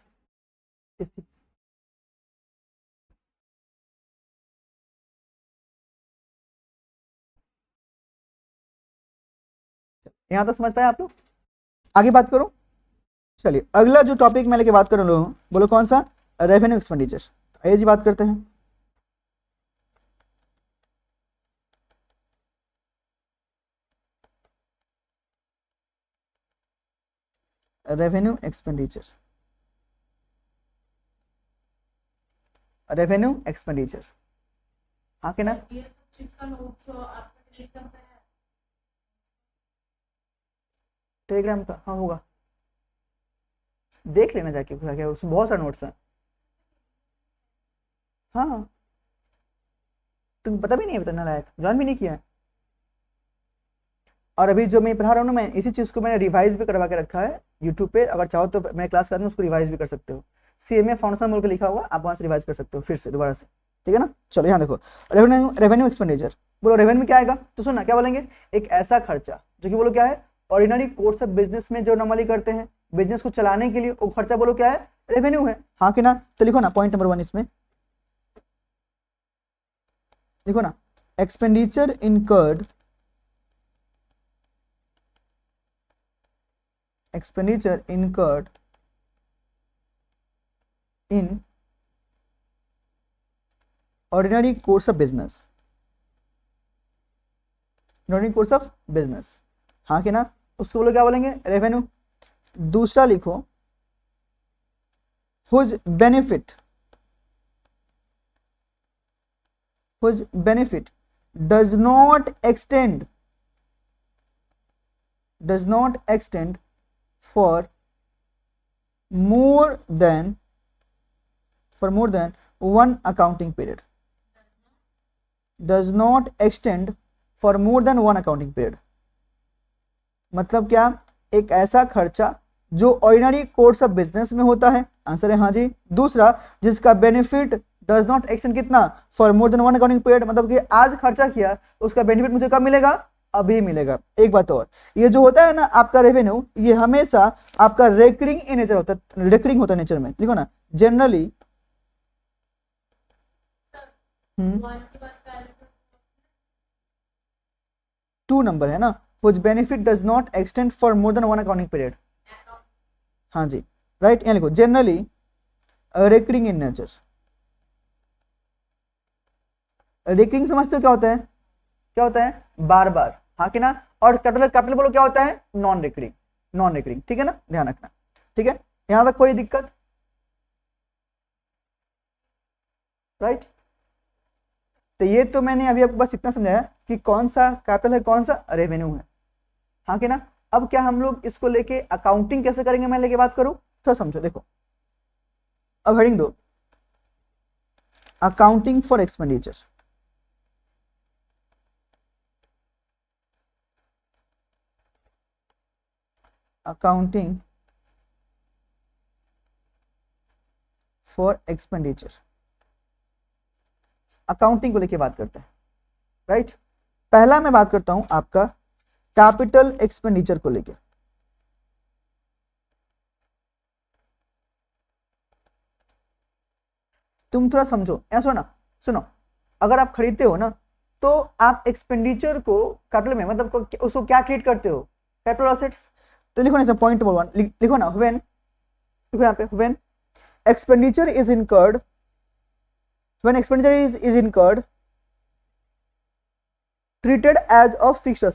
यहाँ तो समझ पाए आप लोग, आगे बात करो। चलिए अगला जो टॉपिक मैं लेके बात कर रहा हूँ, बोलो कौन सा, रेवेन्यू एक्सपेंडिचर। आइए जी बात करते हैं। रेवेन्यू एक्सपेंडिचर, रेवेन्यू एक्सपेंडिचर, हाँ कि ना। टेलीग्राम का हाँ होगा, देख लेना जाके क्या क्या, उसमें बहुत सारे नोट्स हैं। हाँ तुम पता भी नहीं है, बताने लायक, ज्वाइन भी नहीं किया है। और अभी जो मैं पढ़ा रहा हूँ ना, मैं इसी चीज को मैंने रिवाइज भी करवा के रखा है यूट्यूब पे, अगर चाहो तो मैं क्लास करता हूँ उसको रिवाइज भी कर सकते हो। CMA फाउंडेशन बोल के लिखा होगा, आप वहां से रिवाइज कर सकते हो फिर से दोबारा से, ठीक है ना। चलो यहाँ देखो, रेवेन्यू एक्सपेंडिचर, बोलो रेवेन्यू में क्या आएगा, तो सुनना क्या बोलेंगे, एक ऐसा खर्चा जो कि बोलो क्या है, ऑर्डिनरी कोर्स ऑफ बिजनेस में जो नॉर्मली करते हैं बिजनेस को चलाने के लिए, वो खर्चा बोलो क्या है, रेवेन्यू है, हाँ कि ना। तो लिखो ना पॉइंट नंबर 1 इसमें लिखो ना, expenditure incurred in ordinary course of business, हाँ कि ना, उसको बोलो क्या बोलेंगे, रेवेन्यू। दूसरा लिखो, whose benefit does not extend for more than one accounting period, मतलब क्या, एक ऐसा खर्चा जो ऑर्डिनरी कोर्स ऑफ बिजनेस में होता है, आंसर है हाँ जी। दूसरा, जिसका बेनिफिट डज नॉट एक्सटेंड कितना, for more than one accounting period, मतलब कि आज खर्चा किया उसका बेनिफिट मुझे कब मिलेगा, अभी मिलेगा। एक बात और, ये जो होता है ना आपका रेवेन्यू, ये हमेशा आपका रेकरिंग इन नेचर होता है, रेकरिंग होता है नेचर में। लिखो ना, जनरली 2 नंबर है ना, which benefit does not extend for more than one accounting period, हाँ जी राइट। यहाँ लिखो generally recurring in nature, recurring समझते हो क्या होता है, बार बार, हाँ कि ना। और कैपिटल बोलो क्या होता है, नॉन रेकरिंग, ठीक है ना, ध्यान रखना, ठीक है। यहां तक कोई दिक्कत, राइट। तो ये तो मैंने अभी आपको बस इतना समझाया कि कौन सा कैपिटल है, कौन सा रेवेन्यू है, हाँ कि ना। अब क्या हम लोग इसको लेके अकाउंटिंग कैसे करेंगे, मैं लेके बात करूं, थोड़ा समझो। देखो अब हेडिंग दो, accounting for expenditure, accounting for expenditure, accounting को लेके बात करते हैं, राइट। पहला मैं बात करता हूं आपका कैपिटल एक्सपेंडिचर को लेके। तुम थोड़ा समझो, ऐसा सुनो, अगर आप खरीदते हो ना, तो आप एक्सपेंडिचर को कैपिटल में, मतलब उसको क्या ट्रीट करते हो, कैपिटल असेट्स। तो लिखो ना पॉइंट नंबर 1, लिखो ना, व्हेन, लिखो यहाँ पे, when expenditure is incurred, when expenditure is incurred treated as a fixed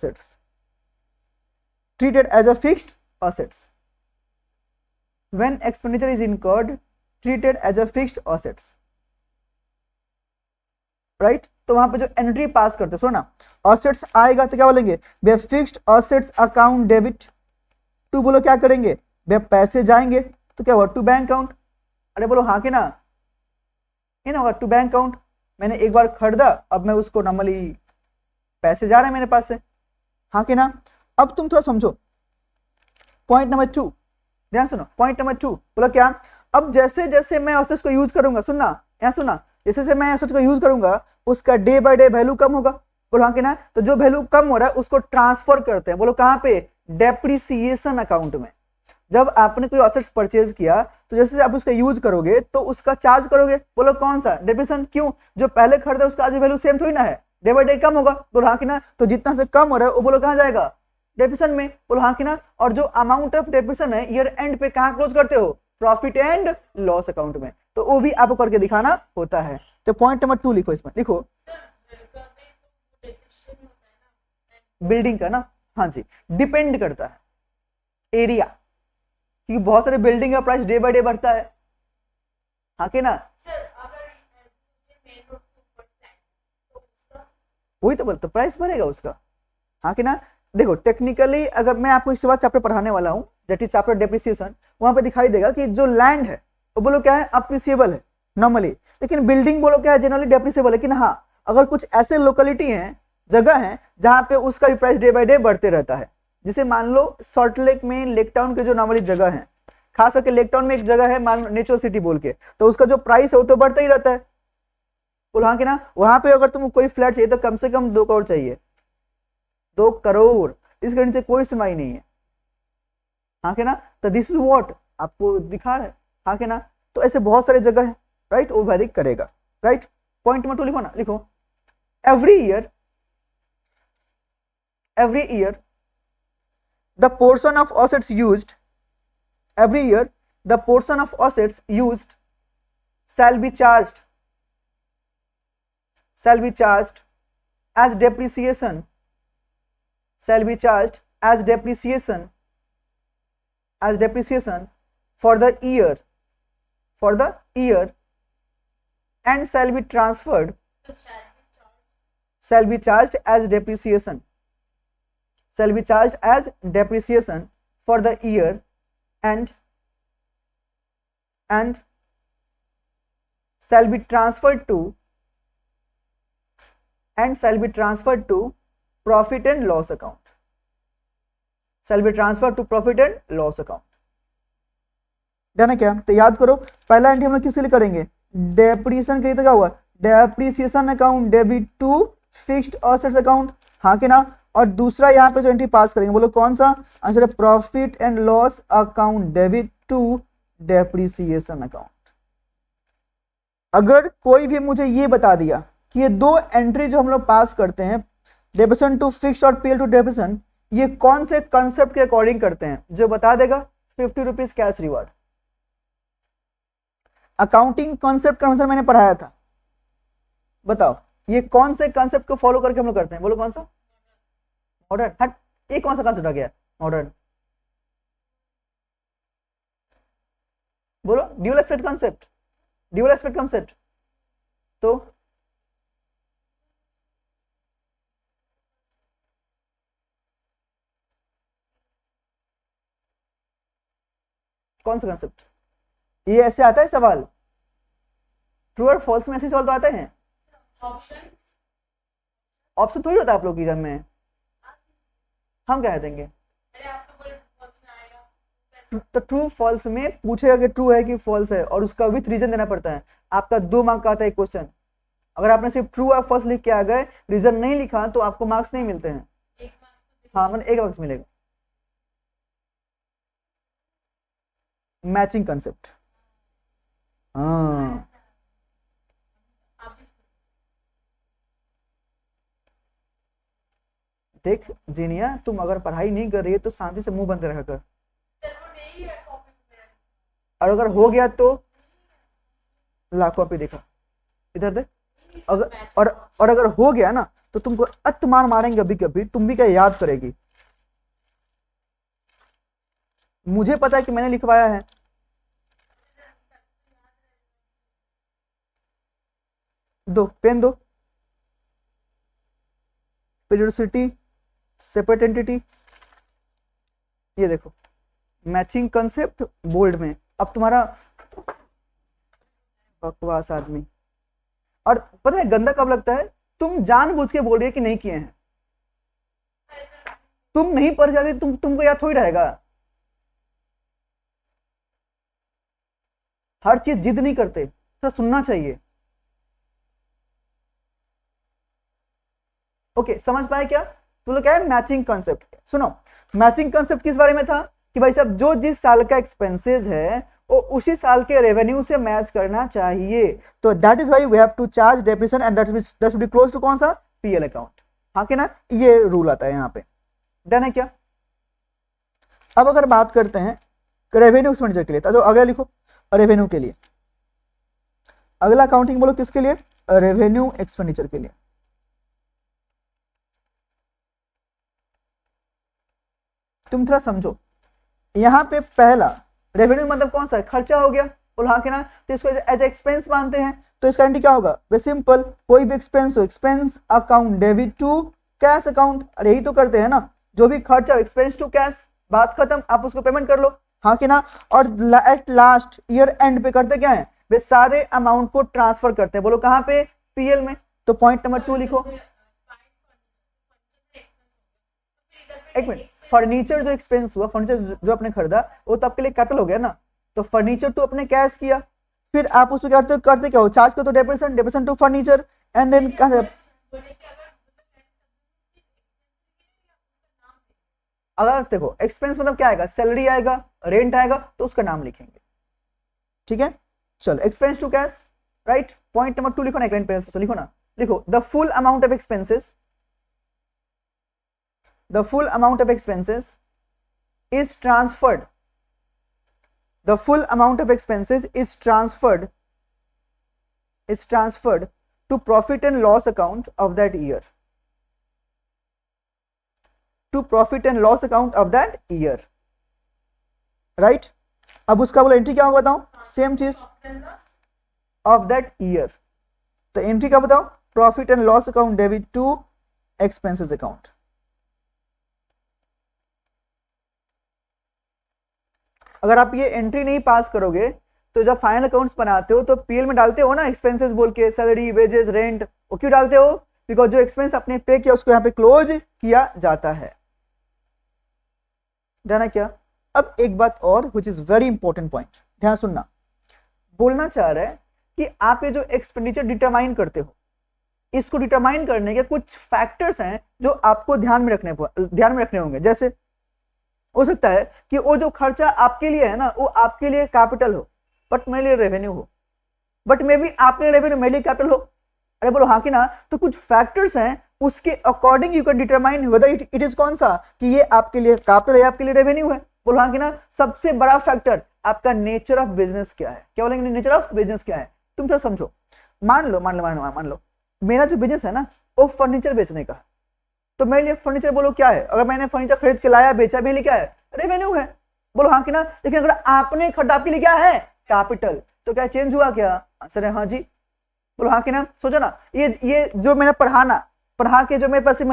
assets, when expenditure is incurred treated as a fixed assets, right. तो वहां पे जो एंट्री पास करते हो ना, असेट्स आएगा तो क्या बोलेंगे, वे fixed assets account debit to, बोलो क्या करेंगे, वे पैसे जाएंगे तो क्या हुआ, टू बैंक अकाउंट। अरे बोलो हाँ कि ना, है ना, टू बैंक अकाउंट। मैंने एक बार खरीदा, अब मैं उसको नॉर्मली पैसे जा रहे हैं मेरे पास से, हाँ कि ना। अब तुम थोड़ा समझो पॉइंट नंबर 2, ध्यान सुनो, पॉइंट नंबर 2 बोलो क्या, अब जैसे जैसे मैं एसेट्स को यूज करूंगा, सुनना यहाँ सुनना, जैसे जैसे मैं एसेट्स को यूज करूंगा उसका डे बाय डे वैल्यू कम होगा, बोलो हाँ कि ना। तो जो वैल्यू कम हो रहा है उसको ट्रांसफर करते हैं, बोलो कहाँ पे, डेप्रिसिएशन अकाउंट में। जब आपने कोई एसेट्स परचेज किया तो जैसे आप उसका यूज करोगे तो उसका चार्ज करोगे, बोलो कौन सा, डेप्रिसिएशन। क्यों, जो पहले खरीदा उसका आज वैल्यू सेम थोड़ी ना है, डे बाय डे कम होगा, बोलो हाँ कि ना। तो जितना से कम हो रहा है वो बोलो कहाँ जाएगा, डेप्रिसिएशन में, बोलो हाँ कि ना। और जो अमाउंट ऑफ डेप्रिसिएशन है ईयर एंड पे कहाँ क्लोज करते हो, प्रॉफिट एंड लॉस अकाउंट में। तो वो भी आपको करके दिखाना होता है। तो पॉइंट नंबर 2 लिखो, इसमें लिखो बिल्डिंग का ना, हाँ जी, डिपेंड करता है एरिया, क्योंकि बहुत सारे बिल्डिंग का प्राइस डे बाय डे बढ़ता है, हाँ कि ना। वही तो बोलते, प्राइस बढ़ेगा उसका, हाँ कि ना। देखो टेक्निकली अगर मैं आपको इसके बाद चैप्टर पढ़ाने वाला हूँ, दैट इज चैप्टर डेप्रिसिएशन, वहां पे दिखाई देगा कि जो लैंड है वो बोलो क्या है, अप्रिसिएबल है नॉर्मली, लेकिन बिल्डिंग बोलो क्या है, जनरली डेप्रिसिएबल है। लेकिन हाँ, अगर कुछ ऐसे लोकेलिटी हैं जगह हैं जहां पे उसका भी प्राइस डे बाय डे बढ़ते रहता है। जैसे मान लो सॉल्ट लेक में, लेक टाउन के जो नॉर्मली जगह है, खास करके लेक टाउन में एक जगह है मान लो नेचुरल सिटी बोल के, तो उसका जो प्राइस है वो तो बढ़ता ही रहता है। बोल हाँ कि ना, वहां पे अगर तुमको कोई फ्लैट चाहिए तो कम से कम 2 करोड़ चाहिए, 2 करोड़, इसके नीचे कोई सुनवाई नहीं है। हाँ कि ना, तो दिस इज व्हाट आपको दिखा रहा है। हाँ कि ना, तो ऐसे बहुत सारे जगह है, राइट, वो वेरी करेगा, राइट। पॉइंट नंबर 2 लिखो ना, लिखो every year the portion of assets used every year, the portion of assets used shall be charged as depreciation, shall be charged as depreciation for the year and shall be transferred, shall be charged as depreciation for the year and shall be transferred to profit and loss account, done है क्या? तो याद करो पहला entry हम लोग किसके लिए करेंगे, डेप्रिसिएशन के लिए। तो क्या हुआ, depreciation account debit to fixed assets account, हाँ कि ना। और दूसरा यहाँ पे जो एंट्री पास करेंगे बोलो कौन सा आंसर है, profit and loss account debit to depreciation account. अगर कोई भी मुझे ये बता दिया कि ये 2 एंट्री जो हम लोग पास करते हैं, डेबिशन टू फिक्स और पीएल टू डेबिशन, ये कौन से कंसेप्ट के अकॉर्डिंग करते हैं, जो बता देगा 50 rupees cash reward. Accounting concept का आंसर मैंने पढ़ाया था, बताओ ये कौन से कॉन्सेप्ट को फॉलो करके हम लोग करते हैं, बोलो कौन सा, मॉडर्न। हट, ये कौन सा कॉन्सेप्ट आ गया, मॉडर्न। बोलो ड्यूअल एस्पेक्ट कॉन्सेप्ट, तो कौन सा कॉन्सेप्ट, ये ऐसे आता है सवाल, ट्रू और फॉल्स में ऐसे सवाल तो आते हैं। ऑप्शन थोड़ी होता है आप लोग की एग्जाम में, हम क्या देंगे, तो ट्रू फॉल्स में पूछेगा कि ट्रू है कि फॉल्स है, और उसका विथ रीजन देना पड़ता है। आपका 2 मार्क का आता है क्वेश्चन, अगर आपने सिर्फ ट्रू और फॉल्स लिख के आ गए, रीजन नहीं लिखा, तो आपको मार्क्स नहीं मिलते हैं। हाँ मतलब 1 मार्क्स मिलेगा। मैचिंग कंसेप्ट, हाँ देख जीनिया, तुम अगर पढ़ाई नहीं कर रही है तो शांति से मुंह बंद रखा कर, और अगर हो गया तो ला कॉपी देखा, इधर देख। अगर और अगर हो गया ना तो तुमको अत मार मारेंगे अभी कभी, तुम भी क्या याद करेगी। मुझे पता है कि मैंने लिखवाया है, दो पेन दो, पीरियोडिसिटी, सेपरेट एंटिटी, ये देखो मैचिंग कंसेप्ट बोल्ड में। अब तुम्हारा बकवास आदमी, और पता है गंदा कब लगता है, तुम जानबूझ के बोल रही है कि नहीं किए हैं, तुम नहीं पढ़ जाओगे, तुमको याद थोड़ी रहेगा। हर चीज जिद नहीं करते, थोड़ा सुनना चाहिए। ओके समझ पाए क्या, तो लोग क्या है मैचिंग कंसेप्ट। सुनो मैचिंग कंसेप्ट किस बारे में था कि भाई साहब जो जिस साल का एक्सपेंसेस है वो उसी साल के रेवेन्यू से मैच करना चाहिए, तो that is why we have to charge depreciation and that should be close to कौन सा, पीएल अकाउंट, हाँ कि ना, ये रूल आता है यहाँ पे, डन है क्या। अब अगर बात करते हैं रेवेन्यू एक्सपेंडिचर के लिए, तो अगला लिखो रेवेन्यू के लिए, अगला अकाउंटिंग बोलो किसके लिए, रेवेन्यू एक्सपेंडिचर के लिए। तुम थोड़ा समझो, यहाँ पे पहला रेवेन्यू मतलब कौन सा है, खर्चा हो गया, बोल हाँ कि ना, तो इसको एज एक्सपेंस मानते हैं, तो इसका एंट्री क्या होगा, वे सिंपल, कोई भी एक्सपेंस हो, expense account debit to cash account, अरे यही तो करते हैं ना, जो भी खर्चा हो एक्सपेंस टू कैश, बात खत्म, आप उसको पेमेंट कर लो, हाँ कि ना। और एट लास्ट ईयर एंड पे करते क्या है, वे सारे अमाउंट को ट्रांसफर करते हैं, बोलो कहाँ पे, पीएल में। तो पॉइंट नंबर 2 लिखो, एक मिनट, फर्नीचर जो एक्सपेंस हुआ, फर्नीचर जो आपने खरीदा वो तो आपके लिए कैपिटल हो गया ना, तो फर्नीचर तो अपने कैश किया, फिर आप उसमें करते क्या हो, चार्ज करते हो depreciation to furniture, and then अगर देखो एक्सपेंस मतलब क्या आएगा, सैलरी आएगा, रेंट आएगा, तो उसका नाम लिखेंगे, ठीक है। चलो expense to cash, right. Point number 2 लिखो ना, एक लाइन पहले तो लिखो ना, लिखो the full amount of expenses, the full amount of expenses is transferred, the full amount of expenses is transferred to profit and loss account of that year, to profit and loss account of that year, right। अब उसका बोला entry क्या होगा बताओ, same चीज of that year, तो entry क्या बताओ, profit and loss account debit to expenses account. अगर आप ये एंट्री नहीं पास करोगे तो जब फाइनल अकाउंट्स बनाते हो तो पीएल में डालते हो ना एक्सपेंसेस बोल के, सैलरी, वेजेस, रेंट, वो क्यों डालते हो, बिकॉज जो एक्सपेंस आपने पे किया उसको यहाँ पे क्लोज किया जाता है, जाना क्या। अब एक बात और which is very important point, ध्यान सुनना, बोलना चाह रहा है कि आप ये जो एक्सपेंडिचर डिटरमाइन करते हो, इसको डिटरमाइन करने के कुछ फैक्टर्स हैं जो आपको ध्यान में रखने होंगे। जैसे हो सकता है कि वो जो खर्चा आपके लिए है ना, वो आपके लिए कैपिटल हो बट मेरे लिए रेवेन्यू हो, बट मे बी आपके रेवेन्यू मेरे लिए कैपिटल हो, अरे बोलो हाँ कि ना। तो कुछ फैक्टर्स हैं, उसके according you can determine whether it is कौन सा, कि ये आपके लिए कैपिटल है, आपके लिए रेवेन्यू है, बोलो हाँ कि ना। सबसे बड़ा फैक्टर आपका नेचर ऑफ बिजनेस क्या है, क्या बोलेंगे, नेचर ऑफ बिजनेस क्या है। तुम थोड़ा समझो, मान लो मेरा जो बिजनेस है ना वो फर्नीचर बेचने का, तो मेरे लिए फर्नीचर बोलो क्या है, अगर मैंने फर्नीचर खरीद के लाया बेचा, मेरे लिए क्या है, रेवेन्यू है, बोलो हाँ कि ना। लेकिन अगर आपने खरीदा, आपके लिए क्या है, कैपिटल, तो क्या चेंज हुआ क्या, आंसर है हाँ जी, बोलो हाँ कि ना। सोचो ना, ये जो मैंने पढ़ा के जो मेरे पैसे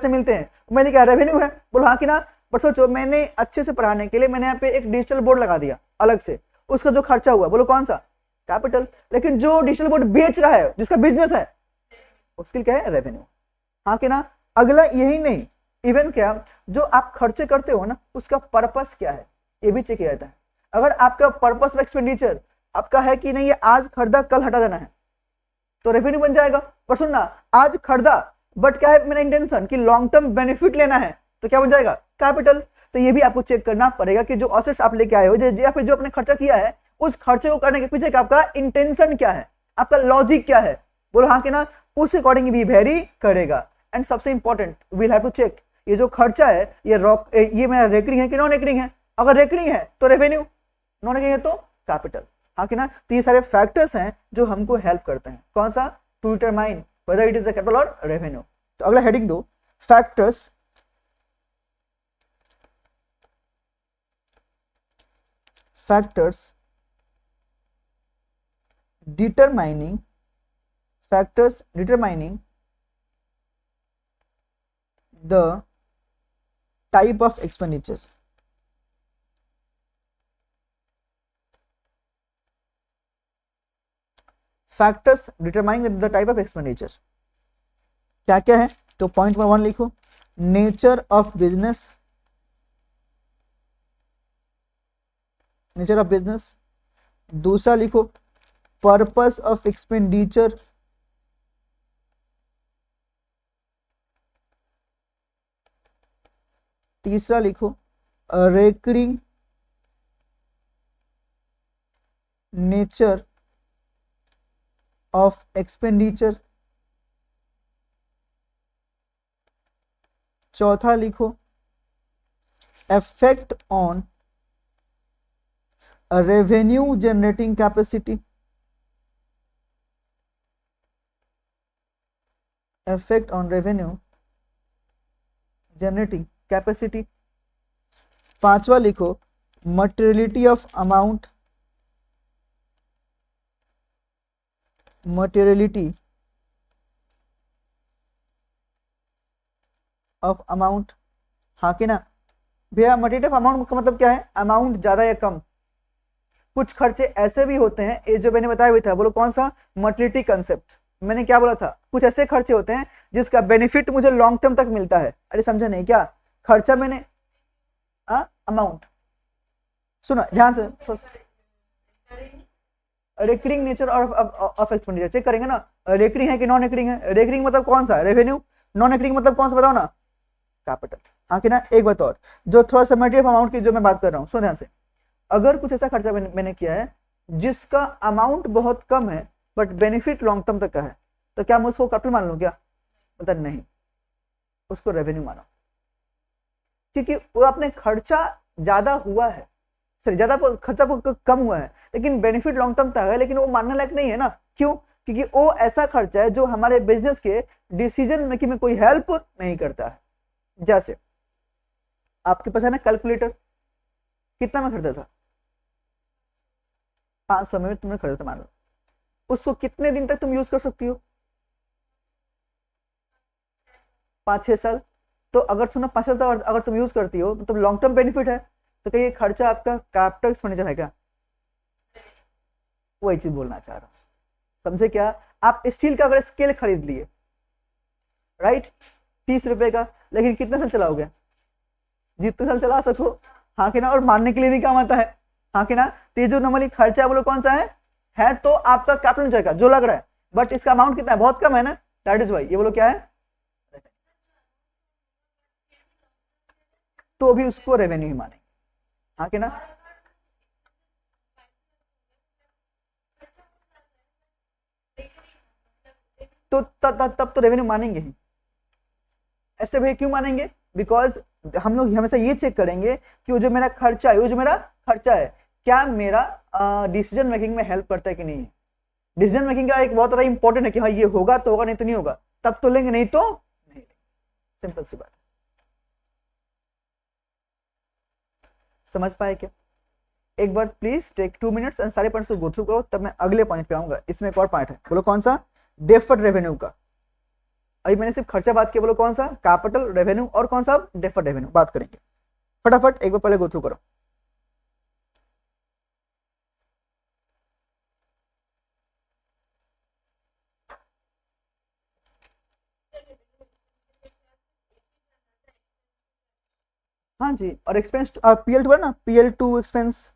मिलते हैं मेरे लिए क्या रेवेन्यू है, बोलो हाँ कि ना। बट सोचो मैंने अच्छे से पढ़ाने के लिए मैंने यहाँ पे एक डिजिटल बोर्ड लगा दिया अलग से, उसका जो खर्चा हुआ बोलो कौन सा, कैपिटल। लेकिन जो डिजिटल बोर्ड बेच रहा है, जिसका बिजनेस है, उसके क्या है, रेवेन्यू, हाँ कि ना। अगला यही नहीं, इवन क्या जो आप खर्चे करते हो ना उसका पर्पस क्या है, ये भी चेक किया जाता है। अगर आपका पर्पस ऑफ एक्सपेंडिचर आपका है कि नहीं ये आज खरीदा कल हटा देना है, तो रेवेन्यू बन जाएगा। पर सुनना, आज खरीदा बट क्या है मेरा इंटेंशन कि लॉन्ग टर्म बेनिफिट लेना है, तो क्या बन जाएगा, कैपिटल। तो ये भी आपको चेक करना पड़ेगा कि जो असेट्स आप लेके आए हो या फिर जो आपने खर्चा किया है, उस खर्चे को करने के पीछे का आपका इंटेंशन क्या है, आपका लॉजिक क्या है, बोलो हाँ कि ना। उस अकॉर्डिंग भी वेरी करेगा। एंड सबसे important we'll have to check, ये जो खर्चा है ये मेरा रेकरिंग है कि नॉन रेकरिंग है। अगर रेकरिंग है तो रेवेन्यू, नॉन रेकरिंग है तो कैपिटल, हाँ कि ना। तो ये सारे फैक्टर्स हैं जो हमको हेल्प करते हैं, कौन सा, to determine whether it is a capital और रेवेन्यू। तो अगला हेडिंग दो, factors determining the type of expenditure। Factors determining the type of expenditure क्या क्या है, तो पॉइंट नंबर 1 लिखो, nature of business, nature of business. दूसरा लिखो पर्पस ऑफ एक्सपेंडिचर, तीसरा लिखो रेकरिंग नेचर ऑफ एक्सपेंडिचर, चौथा लिखो effect on revenue generating capacity, effect on revenue generating capacity. पांचवा लिखो materiality of amount, materiality of amount, हाँ कि ना भैया। मटेरियल ऑफ अमाउंट का मतलब क्या है, अमाउंट ज्यादा या कम। कुछ खर्चे ऐसे भी होते हैं, ये जो मैंने बताया भी था, बोलो कौन सा, मटेरियलिटी कंसेप्ट। मैंने क्या बोला था, कुछ ऐसे खर्चे होते हैं जिसका बेनिफिट मुझे लॉन्ग टर्म तक मिलता है, अरे समझा नहीं क्या, खर्चा मैंने अमाउंट, सुनो ध्यान से, recurring nature of expenditure check करेंगे ना, रेकरिंग है कि नॉन रेकरिंग है। रेकरिंग मतलब कौन सा, रेवेन्यू। नॉन रेकरिंग मतलब कौन सा, बताओ ना, कैपिटल। हाँ कि ना। एक बात और, जो थोड़ा सा मटेरियल अमाउंट की जो मैं बात कर रहा हूँ, सुनो ध्यान से, अगर कुछ ऐसा खर्चा मैंने किया है जिसका अमाउंट बहुत कम है बट बेनिफिट लॉन्ग टर्म तक का है, तो क्या मैं उसको कैपिटल मान लूँ क्या, मतलब नहीं, उसको रेवेन्यू मानो, क्योंकि वो अपने खर्चा ज्यादा हुआ है, सॉरी ज्यादा खर्चा कम हुआ है लेकिन बेनिफिट लॉन्ग टर्म तक है, लेकिन वो मानने लायक नहीं है ना। क्यों, क्योंकि वो ऐसा खर्चा है जो हमारे बिजनेस के डिसीजन मेकिंग में कोई हेल्प नहीं करता है। जैसे आपके पास है ना कैलकुलेटर, कितना में खरीदा था, 500 में तुमने खरीदा था मान लो, उसको कितने दिन तक तुम यूज कर सकती हो, 5-6 साल। तो अगर सुनो 5 साल तक अगर तुम यूज करती हो तो लॉन्ग टर्म बेनिफिट है, तो क्या ये खर्चा आपका कैपिटल एक्सपेंडिचर है क्या, वही चीज बोलना चाह रहा हूं, समझे क्या। आप स्टील का अगर स्केल खरीद लिए, राइट, 30 रुपए का, लेकिन कितने साल चलाओगे, जितने साल चला सको, हाँ कि ना, और मारने के लिए भी काम आता है, हाँ कि ना। तो ये जो नॉर्मली खर्चा है वो कौन सा है तो आपका कैपिटल जाएगा जो लग रहा है, बट इसका अमाउंट कितना है, बहुत कम है ना, दैट इज वाई ये बोलो क्या है, तो भी उसको रेवेन्यू ही मानेंगे, हाँ कि ना। तो तब तो रेवेन्यू मानेंगे ही। ऐसे भैया क्यों मानेंगे, बिकॉज हम लोग हमेशा ये चेक करेंगे कि वो जो मेरा खर्चा है, वो जो मेरा खर्चा है क्या मेरा डिसीजन मेकिंग में हेल्प करता है कि नहीं है। डिसीजन मेकिंग का एक बहुत बड़ा इंपॉर्टेंट है कि हाँ ये होगा तो होगा, नहीं तो नहीं होगा, तब तो लेंगे, नहीं तो नहीं लेंगे, सिंपल सी बात। समझ पाए क्या, एक बार प्लीज टेक 2 मिनट्स एंड सारे पॉइंट्स को गो थ्रू करो, तब मैं अगले पॉइंट पे आऊंगा। इसमें एक और पॉइंट है, बोलो कौन सा, डेफर्ड रेवेन्यू का। अभी मैंने सिर्फ खर्चा बात किया, बोलो कौन सा, कैपिटल रेवेन्यू, और कौन सा, डेफर्ड रेवेन्यू बात करेंगे। फटाफट एक बार पहले गो थ्रू करो। हाँ जी, और एक्सपेंस PL2 है ना, PL2 एक्सपेंस।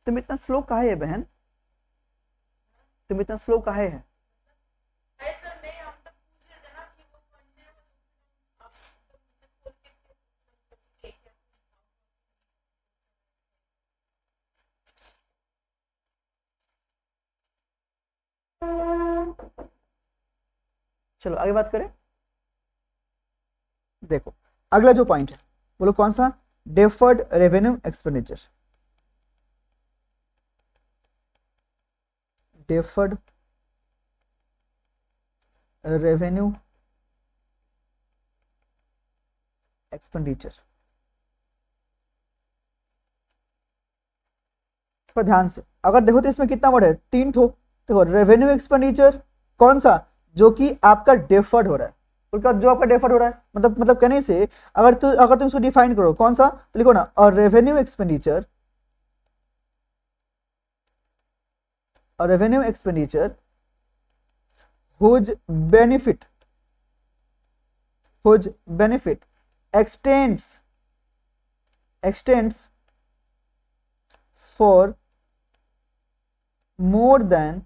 तुम इतना स्लो काहे है बहन, तुम इतना स्लो काहे है, चलो आगे बात करें। देखो अगला जो पॉइंट है, बोलो कौन सा, deferred revenue expenditure. Deferred revenue expenditure, थोड़ा ध्यान से अगर देखो तो इसमें कितना वर्ड है, 3 ठो। देखो रेवेन्यू एक्सपेंडिचर कौन सा, जो कि आपका डेफर्ड हो रहा है, उनका जो आपका डेफर्ड हो रहा है, मतलब कहने से अगर तुम इसको डिफाइन करो कौन सा, तो लिखो ना, और रेवेन्यू एक्सपेंडिचर, और revenue expenditure whose benefit extends for more than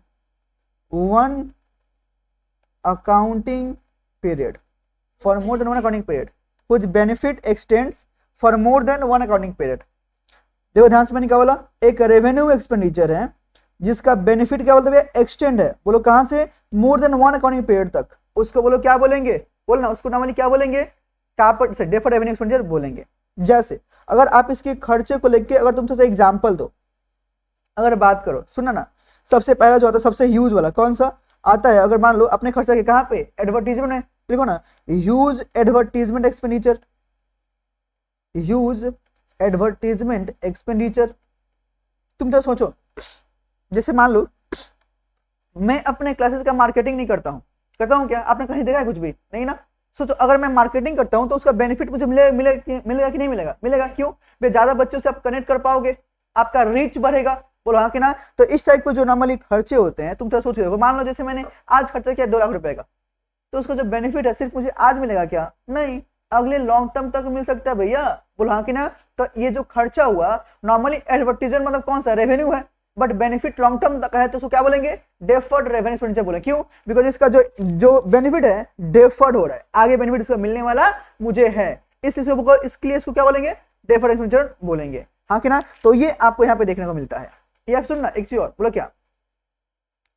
one accounting period, whose benefit extends for more than one accounting period। देखो ध्यान से मैंने क्या बोला, एक रेवेन्यू एक्सपेंडिचर है जिसका बेनिफिट क्या बोलते हैं, एक्सटेंड है, बोलो कहां से, मोर देन 1 अकाउंटिंग पीरियड तक, उसको बोलो क्या बोलेंगे, बोलना उसको नॉर्मली क्या बोलेंगे, कैपिटल से डेफर्ड रेवेन्यू एक्सपेंडिचर बोलेंगे। जैसे अगर आप इसके खर्चे को लेके अगर तुम थोड़ा एग्जांपल दो, अगर बात करो, सुना ना, सबसे पहला जो आता है सबसे ह्यूज वाला कौन सा आता है, अगर मान लो अपने खर्चा के कहां पे, एडवर्टीजमेंट में, देखो ना, huge advertisement expenditure, huge advertisement expenditure. तुम तो सोचो, जैसे मान लो मैं अपने क्लासेस का मार्केटिंग नहीं करता हूं क्या, आपने कहीं देखा है कुछ भी नहीं ना। सोचो अगर मैं मार्केटिंग करता हूं तो उसका बेनिफिट मुझे मिलेगा कि नहीं मिलेगा, क्यों, वे ज्यादा बच्चों से आप कनेक्ट कर पाओगे, आपका रीच बढ़ेगा, बोलो हाँ कि ना। तो इस टाइप के जो नॉर्मली खर्चे होते हैं, तुम थोड़ा सोच के देखो, मान लो जैसे मैंने आज खर्चा किया 2 लाख रुपए का, तो उसका जो बेनिफिट है सिर्फ मुझे आज मिलेगा क्या? नहीं, अगले लॉन्ग टर्म तक मिल सकता है भैया, बोलो हाँ कि ना। तो ये जो खर्चा हुआ नॉर्मली एडवर्टीजमेंट मतलब कौन सा रेवेन्यू है, बट बेनिफिट लॉन्ग टर्म तक है तो उसको क्या बोलेंगे? डेफर्ड रेवेन्यू एक्सपेंडिचर बोले। क्यों? बिकॉज इसका जो बेनिफिट है डेफर्ड हो रहा है, आगे बेनिफिट इसका मिलने वाला मुझे है, इसलिए इसको क्या बोलेंगे? डेफर्ड एक्सपेंडिचर बोलेंगे, हाँ कि ना। तो ये आपको यहाँ पे देखने को मिलता है। ये सुनना एक चीज और, बोलो क्या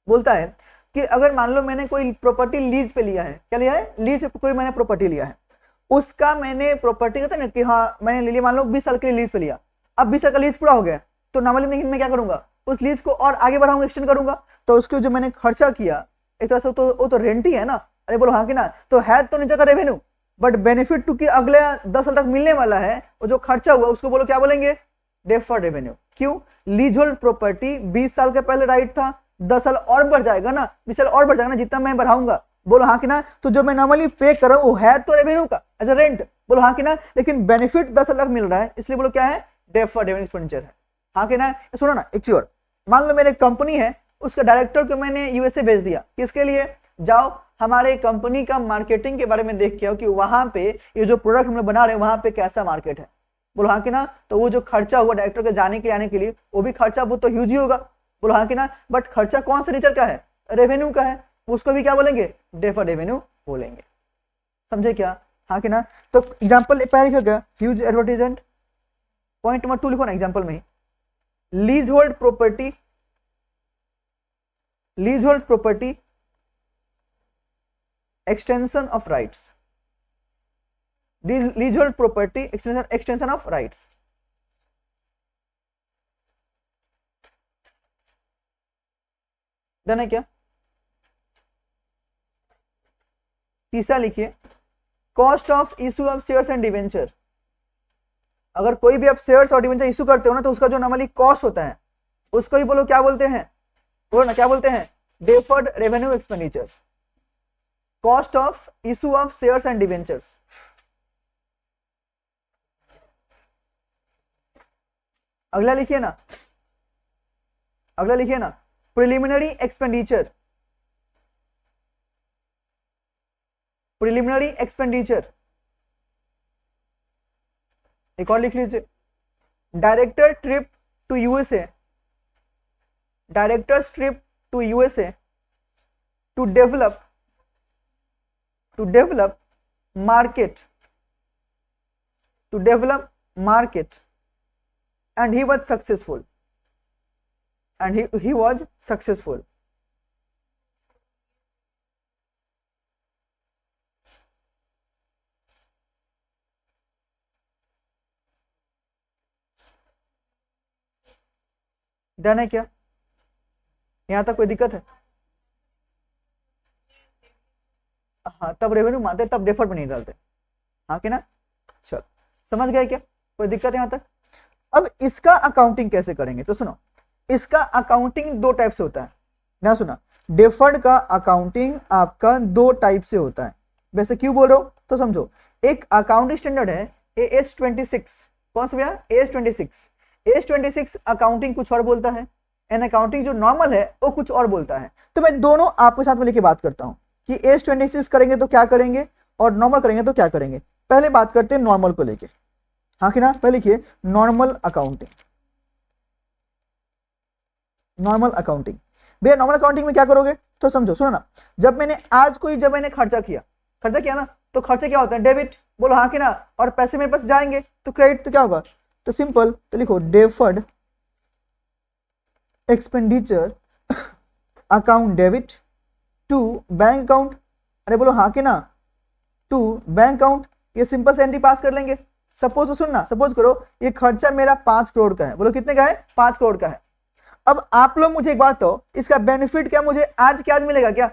बोलता है कि अगर मान लो मैंने कोई प्रॉपर्टी लीज पे लिया है, क्या लिया है? लीज पे कोई मैंने प्रॉपर्टी लिया है, उसका मैंने प्रॉपर्टी कहते हैं ना कि हाँ मैंने ले लिया, मान लो 20 साल के लिए लीज पे लिया, अब 20 साल का लीज पूरा हो गया, तो नॉर्मली मैं क्या करूंगा? उस लीज को और आगे बढ़ाऊंगा, एक्सटेंड करूंगा। तो उसके जो मैंने खर्चा किया एक तरह से तो वो तो रेंट ही है ना, अरे बोलो हाँ कि ना। तो है तो नीचे का रेवेन्यू, बट बेनिफिट टू कि अगले 10 साल तक मिलने वाला है, और जो खर्चा हुआ उसको बोलो क्या बोलेंगे? Deferred revenue. क्यों? लीज होल्ड प्रॉपर्टी 20 साल के पहले राइट था, 10 साल और बढ़ जाएगा ना, 20 साल और बढ़ जाएगा ना जितना मैं बढ़ाऊंगा, बोलो हाँ कि ना। तो जो मैं नॉर्मली पे कर रहा हूँ वो है तो रेवेन्यू का एज अ रेंट, बोलो हाँ कि ना, लेकिन बेनिफिट 10 साल तक मिल रहा है, इसलिए बोलो क्या है? डेफर्ड रेवेन्यू एक्सपेंडिचर है, हाँ कि ना। सुनो ना एक चीज और, मान लो मेरी कंपनी है, उसका डायरेक्टर को मैंने यूएसए भेज दिया, किसके लिए? जाओ हमारे कंपनी का मार्केटिंग के बारे में देख के आओ कि वहां पे ये जो प्रोडक्ट हम लोग बना रहे हैं वहां पे कैसा मार्केट है, बोलो हाँ कि ना। तो वो जो खर्चा हुआ डायरेक्टर के जाने के आने के लिए, वो भी खर्चा वो तो ह्यूज ही होगा, बोलो हाँ कि ना। बट खर्चा कौन सा नेचर का है? रेवेन्यू का है, उसको भी क्या बोलेंगे? डेफर्ड रेवेन्यू बोलेंगे, समझे क्या? हाँ कि ना। तो एग्जांपल पहले लिखा गया ह्यूज एडवर्टाइजमेंट, पॉइंट नंबर 2 लिखो ना एग्जांपल में ही, lease hold property, lease hold property extension of rights, leasehold property extension of rights. Done है क्या? तीसरा लिखिए cost of issue of shares and debenture. अगर कोई भी आप शेयर्स और डिवेंचर इशू करते हो ना, तो उसका जो नॉर्मली कॉस्ट होता है उसको ही बोलो क्या बोलते हैं? बोलो ना क्या बोलते हैं? Deferred revenue expenditure. Cost of issue of shares and debentures. अगला लिखिए ना, अगला लिखिए ना प्रिलिमिनरी एक्सपेंडिचर, प्रिलिमिनरी एक्सपेंडिचर। एक और लिख लीजिए director trip to USA, directors trip to USA to develop market, to develop market, and he was successful, and he was successful। Done है क्या? यहां तक कोई दिक्कत है? हाँ तब रेवेन्यू मानते, तब डेफर्ड में नहीं डालते, हाँ कि ना। चलो समझ गए क्या? कोई दिक्कत है यहां तक? अब इसका अकाउंटिंग कैसे करेंगे? तो सुनो, इसका अकाउंटिंग 2 टाइप से होता है ना। सुना, डेफर्ड का अकाउंटिंग आपका 2 टाइप से होता है। वैसे क्यों बोल रहा हूं तो समझो, एक अकाउंटिंग स्टैंडर्ड है AS26। कौन सा भैया? AS26। AS26 अकाउंटिंग कुछ और बोलता है, एंड अकाउंटिंग जो नॉर्मल है वो कुछ और बोलता है। तो मैं दोनों आपके साथ में लेके बात करता हूं कि AS26 करेंगे तो क्या करेंगे और नॉर्मल करेंगे तो क्या करेंगे। पहले बात करते हैं नॉर्मल को लेके, हाँ कि ना। पहले लिखिए नॉर्मल अकाउंटिंग, नॉर्मल अकाउंटिंग। भैया नॉर्मल अकाउंटिंग में क्या करोगे तो समझो, सुनो ना, जब मैंने खर्चा किया ना, तो खर्चे क्या होते हैं? डेबिट, बोलो हाँ कि ना। और पैसे मेरे पास जाएंगे तो क्रेडिट, तो क्या होगा? तो सिंपल, तो लिखो deferred expenditure account debit to bank account. अरे बोलो हाँ कि ना, टू बैंक अकाउंट। ये सिंपल से एंट्री पास कर लेंगे। सपोज तो सुनना, सपोज करो ये खर्चा मेरा 5 करोड़ का है, बोलो कितने का है? 5 करोड़ का है। अब आप लोग मुझे एक बात तो, इसका बेनिफिट क्या मुझे आज के आज मिलेगा क्या?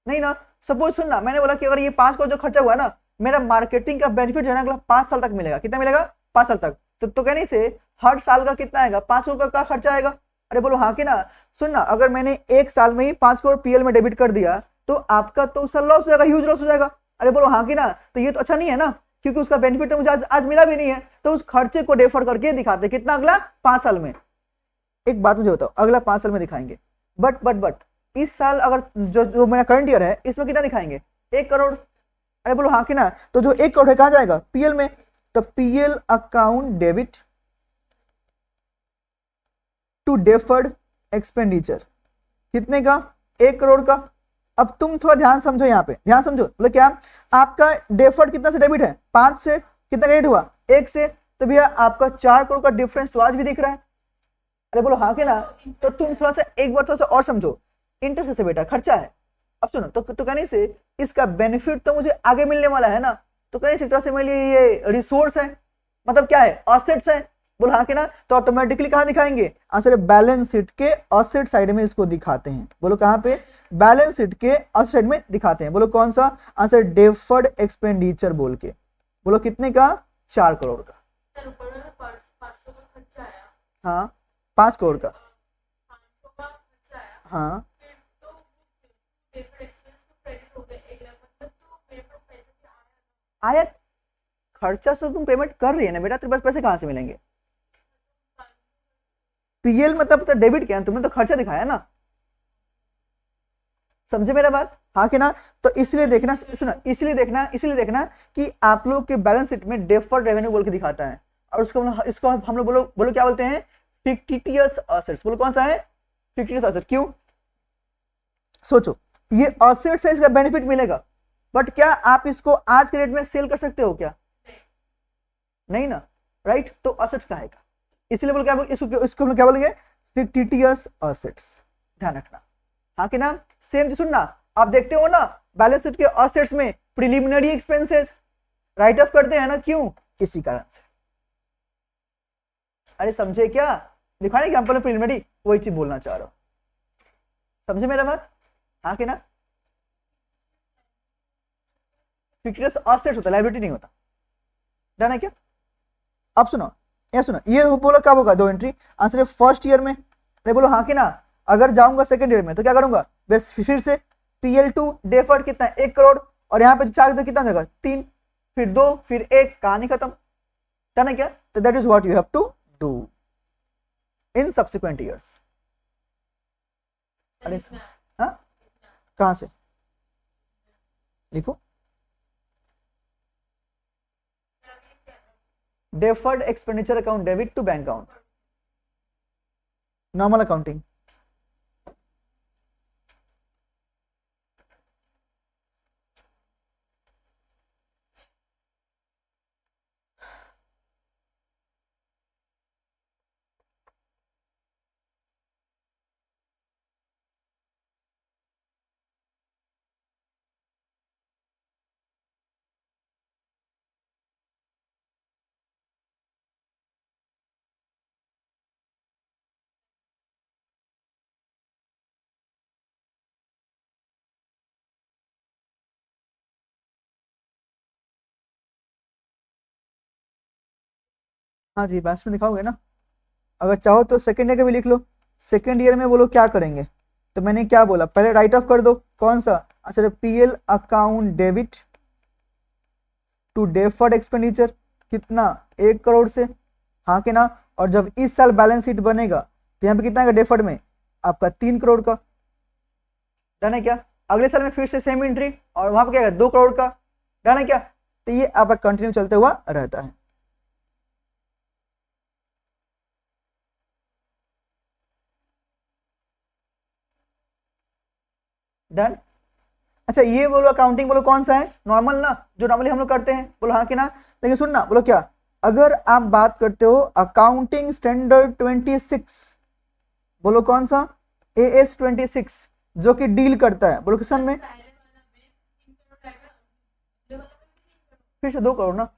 नहीं ना। सपोज सुनना, मैंने बोला कि अगर ये 5 करोड़ जो खर्चा हुआ ना, मेरा मार्केटिंग का बेनिफिट जो है ना 5 साल तक मिलेगा। कितना मिलेगा? 5 साल तक। तो कहने से हर साल का कितना आएगा? 5 करोड़ का खर्चा आएगा। अरे बोलो हाँ कि ना। सुनना, अगर मैंने 1 साल में ही 5 करोड़ PL में डेबिट कर दिया तो आपका तो उसका लॉस हो जाएगा, ह्यूज लॉस हो जाएगा। अरे बोलो हाँ कि ना। तो ये तो अच्छा नहीं है ना, क्योंकि उसका बेनिफिट तो मुझे आज मिला भी नहीं है। तो उस खर्चे को डेफर करके दिखाते कितना? अगला 5 साल में। एक बात मुझे बताओ, अगला 5 साल में दिखाएंगे, बट इस साल अगर जो जो मेरा करंट ईयर है इसमें कितना दिखाएंगे, 1 करोड़। अरे बोलो हाँ कि ना, तो जो 1 करोड़ है कहाँ जाएगा, पीएल में। तो PL account debit to deferred expenditure, कितने का, 1 करोड़ का। अब तुम थोड़ा ध्यान समझो, यहाँ पे ध्यान समझो, बोले क्या, आपका डेफर्ड कितना से डेबिट है, 5 से, कितना क्रेडिट हुआ, 1 से, तो भैया आपका 4 करोड़ का डिफरेंस तो आज भी दिख रहा है। अरे बोलो हाँ के ना, तो तुम थोड़ा सा एक बार थोड़ा सा और समझो, इंटरेस्ट कैसे बेटा, खर्चा है। अब सुनो, तो कहने से इसका बेनिफिट तो मुझे आगे मिलने वाला है ना, तो कहने से एक तरह से मेरे लिए ये रिसोर्स है, मतलब क्या है, असेट्स है। बोलो हाँ के ना, तो ऑटोमेटिकली कहाँ दिखाएंगे, आंसर बैलेंस शीट के असेट साइड में इसको दिखाते हैं। बोलो कहाँ पे, बैलेंस शीट के असेट साइड में दिखाते हैं। बोलो कौन सा आंसर, डेफर्ड एक्सपेंडिचर बोल के। बोलो कितने का, 4 करोड़ का। हाँ 5 करोड़ का, हाँ आया, खर्चा से तुम पेमेंट कर रही है ना बेटा, तेरे पास पैसे कहां से मिलेंगे। पीएल मतलब तो डेबिट क्या है, तुमने तो खर्चा दिखाया ना, समझे मेरा बात, हाँ कि ना। तो इसलिए देखना, सुना, इसलिए देखना कि आप लोग के बैलेंस शीट में डेफर्ड रेवेन्यू बोल के दिखाता है, और इसको हम लोग बोलो क्या बोलते हैं, फिक्टिटियस असेट्स। बोलो कौन सा है, फिक्टिटियस असेट। क्यों, सोचो, ये असेट्स है, इसका बेनिफिट मिलेगा, बट क्या आप इसको आज के रेट में सेल कर सकते हो क्या, नहीं ना, राइट। तो असेट्स का है, इसलिए बोल क्या, इसको हम लोग क्या बोलेंगे, फिक्टिटियस असेट्स, ध्यान रखना, हाँ कि ना। सेम जो सुनना, आप देखते हो ना बैलेंस शीट के असेट्स में प्रिलिमिनरी एक्सपेंसेस राइट ऑफ करते हैं ना, क्यों, इसी कारण से। अरे समझे क्या, दिखाने एग्जांपल में प्रिलिमिनरी, वही चीज बोलना चाह रहा हूं, समझे मेरा बात, हाँ कि ना। फिक्टिटियस असेट्स होता है, लायबिलिटी नहीं होता, डन है क्या। अब सुनो, ये बोलो कब होगा, 2 एंट्री, आंसर फर्स्ट ईयर में। अरे बोलो हाँ कि ना, अगर जाऊंगा सेकंड ईयर में तो क्या करूंगा, बस फिर से PL2 डेफर्ड कितना है, 1 करोड़, और यहाँ पे 4 तो कितना जगह, 3, फिर 2, फिर 1, कहानी खत्म, डन है क्या। तो that is what you have to do in subsequent years. अरे हाँ, कहां से लिखो, deferred expenditure account debit to bank account, normal accounting. हाँ जी, बैच में दिखाओगे ना, अगर चाहो तो सेकेंड ईयर का भी लिख लो। सेकेंड ईयर में बोलो क्या करेंगे, तो मैंने क्या बोला, पहले राइट ऑफ कर दो, कौन सा, अच्छा PL account debit to deferred expenditure, कितना, 1 करोड़ से, हाँ के ना। और जब इस साल बैलेंस शीट बनेगा तो यहाँ पे कितना है डेफर्ड में, आपका 3 करोड़ का, डन है क्या। अगले साल में फिर से सेम एंट्री, और वहां पर क्या है, 2 करोड़ का, डन है क्या। तो ये आपका कंटिन्यू चलते हुआ रहता है, डन। अच्छा ये बोलो अकाउंटिंग, बोलो कौन सा है, नॉर्मल ना, जो नॉर्मली हम लोग करते हैं, बोलो हाँ कि ना। लेकिन सुनना, बोलो क्या, अगर आप बात करते हो अकाउंटिंग स्टैंडर्ड 26, बोलो कौन सा, AS 26, जो कि डील करता है, बोलो किसान में, फिर से 2 करोड़ ना।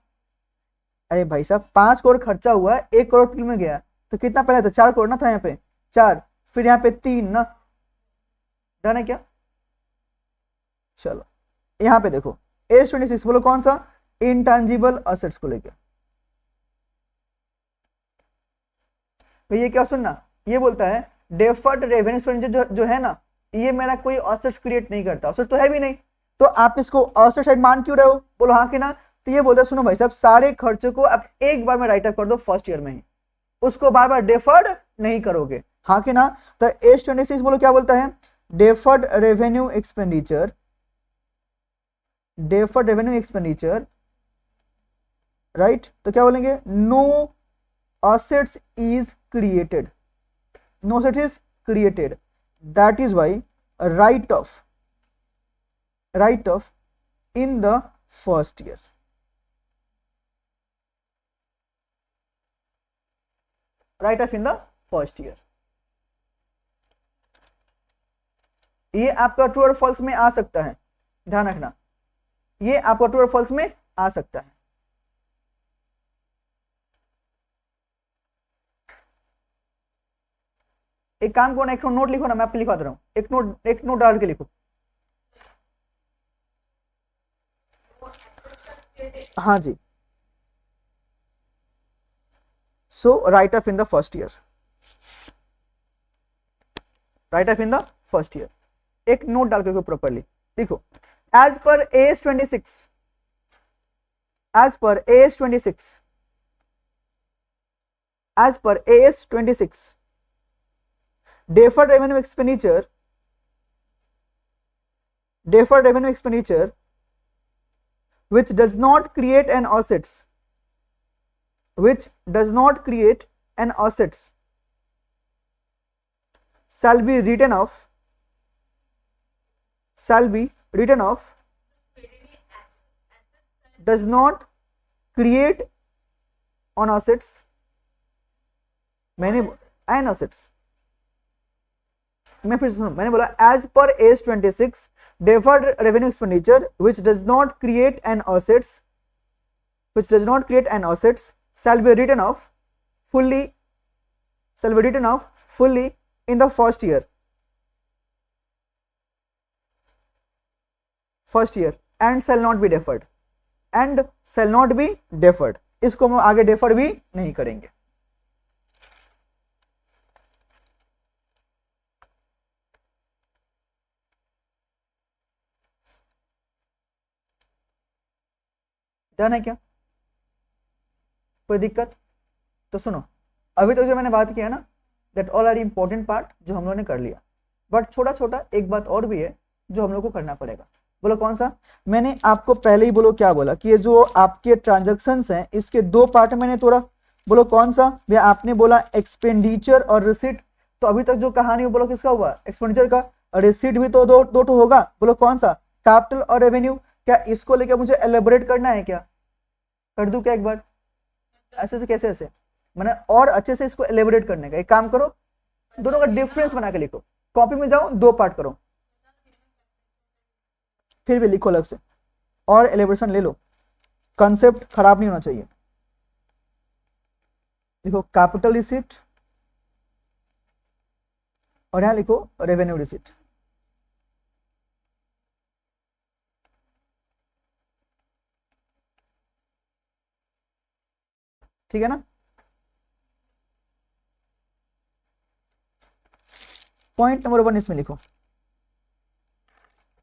अरे भाई साहब 5 करोड़ खर्चा हुआ है, 1 करोड़ में गया, तो कितना पहले था, 4 करोड़ ना था यहाँ पे, 4, फिर यहाँ पे 3 ना, डन है क्या। चलो यहाँ पे देखो AS 26, बोलो कौन सा, इंटेंजिबल असेट्स को लेकर। ये क्या, सुनना, ये बोलता है डेफर्ड रेवेन्यू एक्सपेंडिचर जो है ना, ये मेरा कोई असेट्स क्रिएट नहीं करता, असेट्स तो है भी नहीं, तो आप इसको असेट साइड मान क्यों रहे हो, बोलो हाँ कि ना। तो ये बोलता है, सुनो भाई साहब, सारे खर्चों को आप एक बार में राइट ऑफ कर दो फर्स्ट ईयर में ही, उसको बार बार डेफर्ड नहीं करोगे, हाँ कि ना? तो S26 बोलो क्या बोलता है? Deferred revenue expenditure, deferred revenue expenditure, right? तो क्या बोलेंगे? No assets is created, no asset is created, that is why a write off in the first year, write off in the first year. ये आपका true और false में आ सकता है, ध्यान रखना, ये आपका ट्रू और फॉल्स में आ सकता है। एक काम करो ना, एक नोट लिखो ना, मैं आपको लिखवा दे रहा हूँ, एक नोट डाल के लिखो। हाँ जी, so write off in the first year, write off in the first year, एक नोट डाल के प्रॉपरली लिखो। एज पर AS26, एज पर AS26, एज पर AS26, deferred revenue expenditure, deferred revenue expenditure which does not create an assets, which does not create an assets, shall be written off, shall be written off, does not create on assets, मैंने and assets, मैं फिर सुनो, मैंने बोला as पर AS26 deferred revenue expenditure which does not create an assets, which does not create an assets shall be written off fully, shall be written off fully in the first year, first year, and shall not be deferred, and shall not be deferred, इसको हम आगे defer भी नहीं करेंगे। Done है क्या? कोई दिक्कत? तो सुनो, अभी तक जो मैंने बात किया ना, that all are important part जो हम लोगों ने कर लिया, बट छोटा छोटा एक बात और भी है जो हम लोग को करना पड़ेगा। बोलो कौन सा? मैंने आपको पहले ही बोलो क्या बोला कि ये जो आपके ट्रांजैक्शंस हैं इसके दो पार्ट मैंने तोड़ा। बोलो कौन सा? भैया आपने बोला एक्सपेंडिचर और रिसीट, तो अभी तक जो कहानी बोलो किसका हुआ? एक्सपेंडिचर का। और रिसीट भी तो दो ठो होगा। बोलो कौन सा? कैपिटल और रेवेन्यू। क्या इसको लेकर मुझे एलेबोरेट करना है क्या? कर दूं क्या एक बार? ऐसे से कैसे? ऐसे मैंने और अच्छे से इसको एलेबोरेट करने का एक काम करो, दोनों का डिफरेंस बना के लिखो, कॉपी में जाओ दो पार्ट करो, फिर भी लिखो अलग से और एलिब्रेशन ले लो, कंसेप्ट खराब नहीं होना चाहिए। लिखो कैपिटल रिसीट और यहां लिखो रेवेन्यू रिसीट। ठीक है ना? पॉइंट नंबर 1 इसमें लिखो,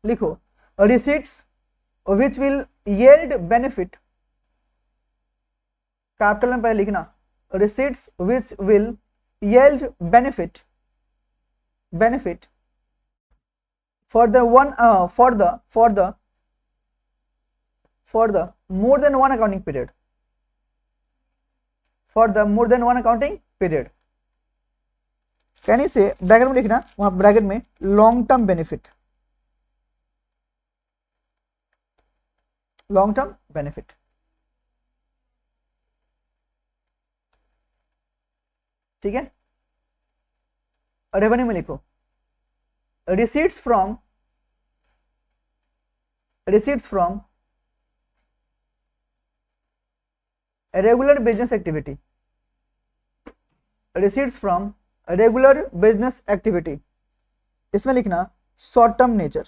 लिखो receipts which will yield benefit, capital में पहले लिखना receipts which will yield benefit for the one for the more than one accounting period, for the more than one accounting period, can say bracket में लिखना, वहां bracket में long term benefit, long term benefit. ठीक है? Revenue में लिखो receipts from regular business activity, receipts from regular business activity, इसमें लिखना short term nature,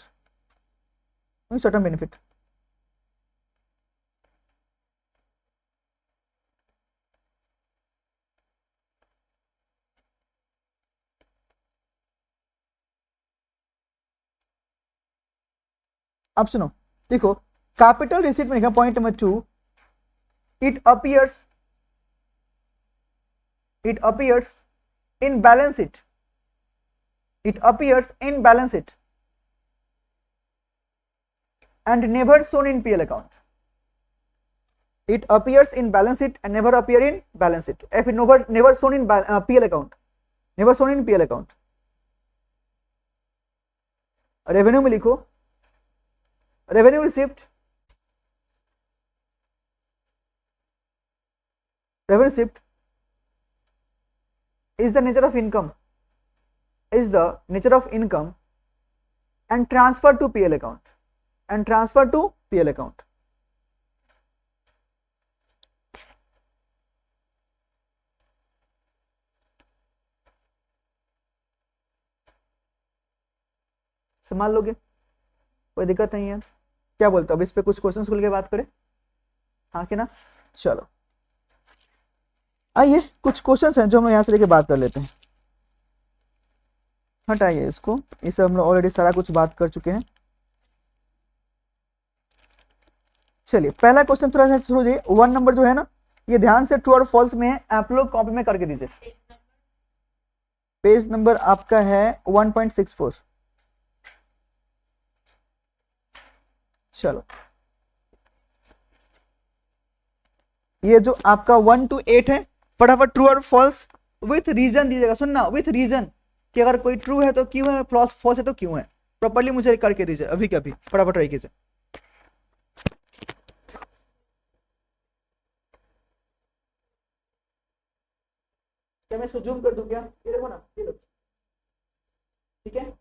short term benefit. अब सुनो, देखो कैपिटल रिसीट में लिखा point number 2, it appears in balance sheet, It appears in balance sheet and never shown in PL account. It appears in balance sheet and never appear in balance sheet. If it never shown in PL account, never shown in PL account. Revenue में लिखो revenue receipt, revenue receipt is the nature of income, and transfer to PL account, संभाल लोगे, कोई दिक्कत नहीं है। क्या बोलते हो, अब इस पे कुछ क्वेश्चंस खुल के बात करें, हाँ कि ना? चलो आइए कुछ क्वेश्चंस हैं जो हम यहाँ से लेके बात कर लेते हैं। हटाइए इसको, इसे हम लोग ऑलरेडी सारा कुछ बात कर चुके हैं। चलिए पहला क्वेश्चन थोड़ा सा शुरू दीजिए। 1 नंबर जो है ना, ये ध्यान से ट्रू और फॉल्स में है, आप लोग कॉपी में करके दीजिए। पेज नंबर आपका है 1.64। चलो ये जो आपका 1 to 8 है, फटाफट ट्रू और फॉल्स विथ रीजन दीजिएगा। सुनना, विथ रीजन कि अगर कोई ट्रू है तो क्यों है, फॉल्स है तो क्यों है, प्रॉपर्ली मुझे करके दीजिए अभी के अभी, फटाफट ट्राई कीजिए। क्या मैं जूम कर दूं क्या? ये देखो ना, ये लो, ठीक है।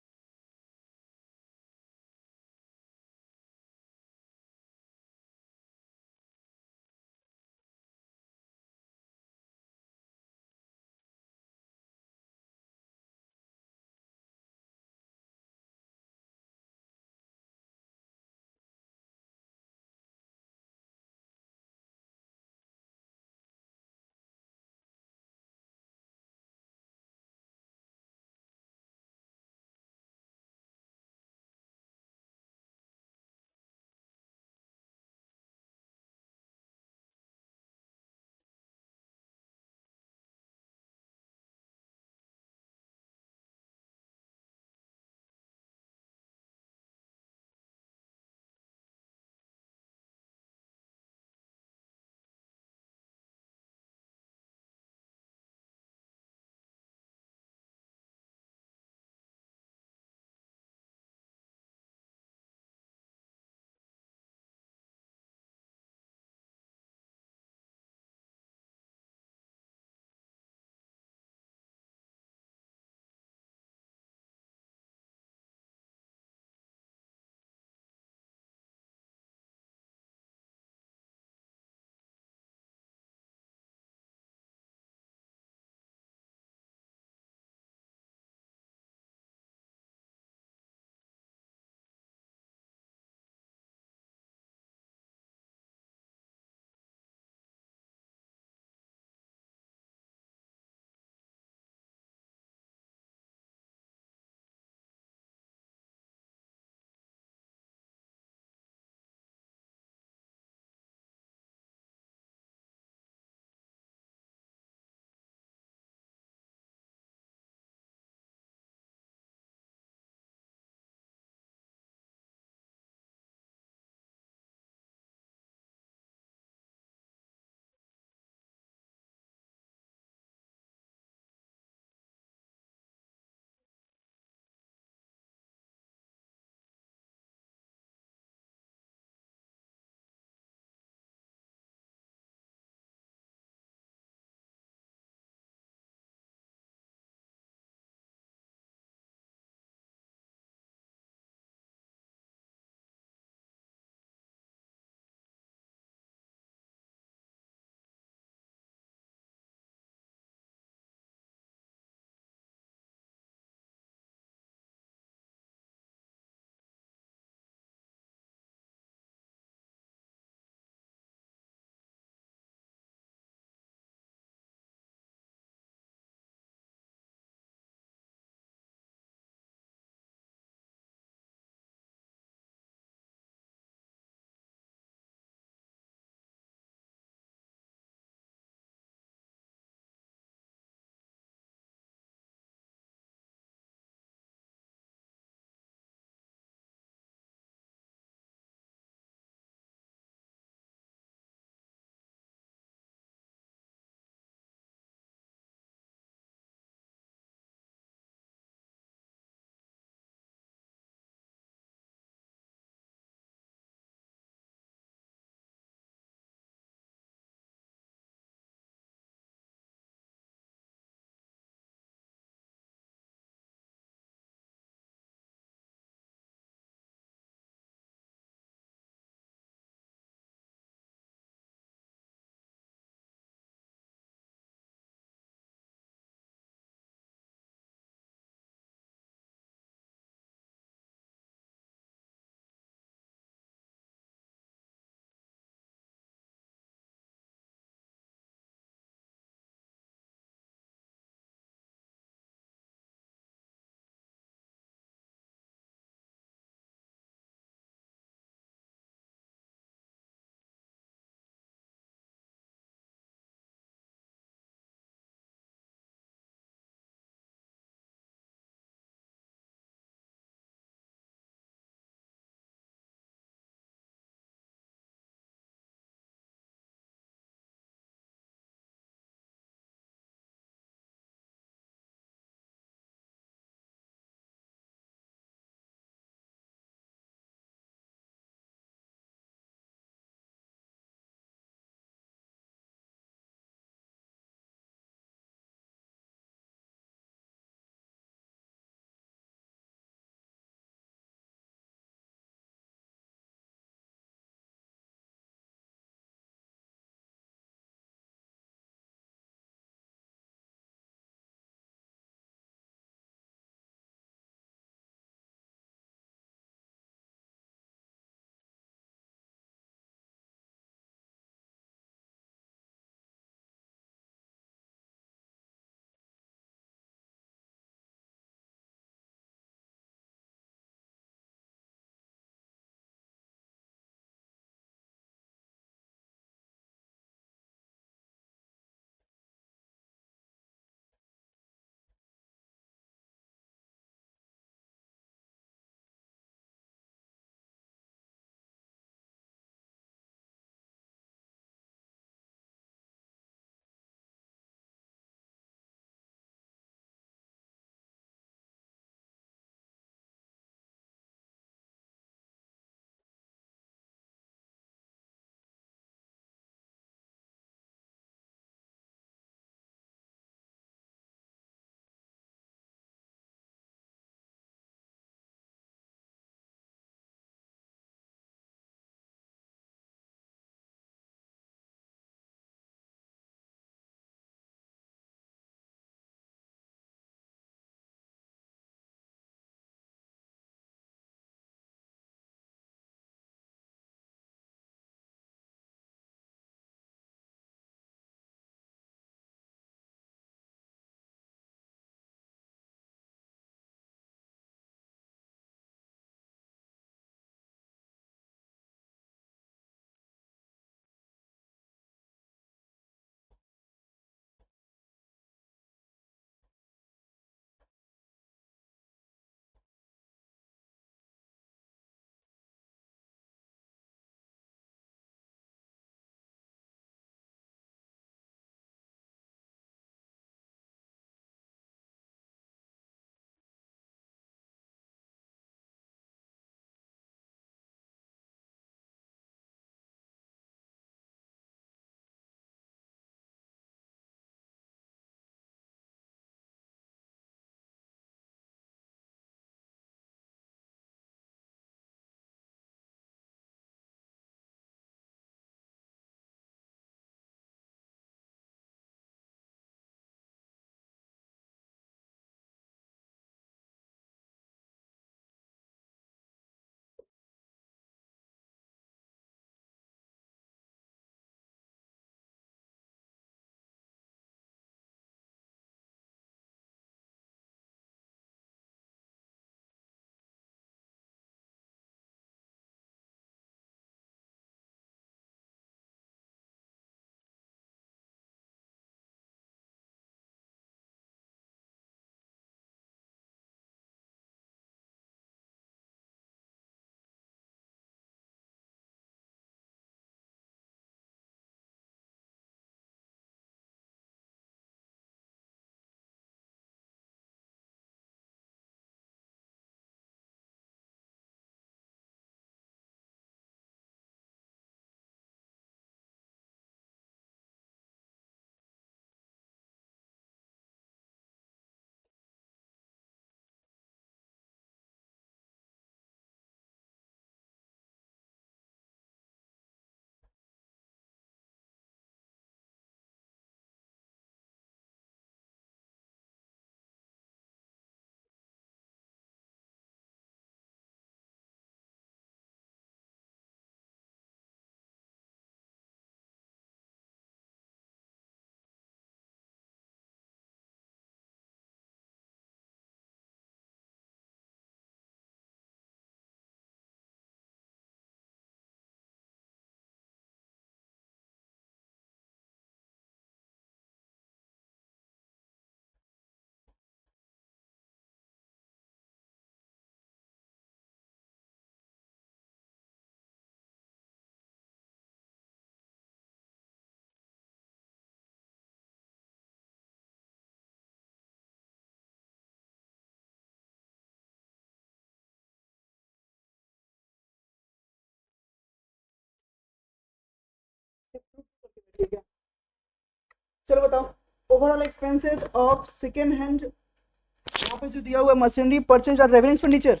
चलो बताओ, overall expenses of second hand, यहाँ पे जो दिया हुआ है मशीनरी परचेज और रेवेन्यू एक्सपेंडिचर,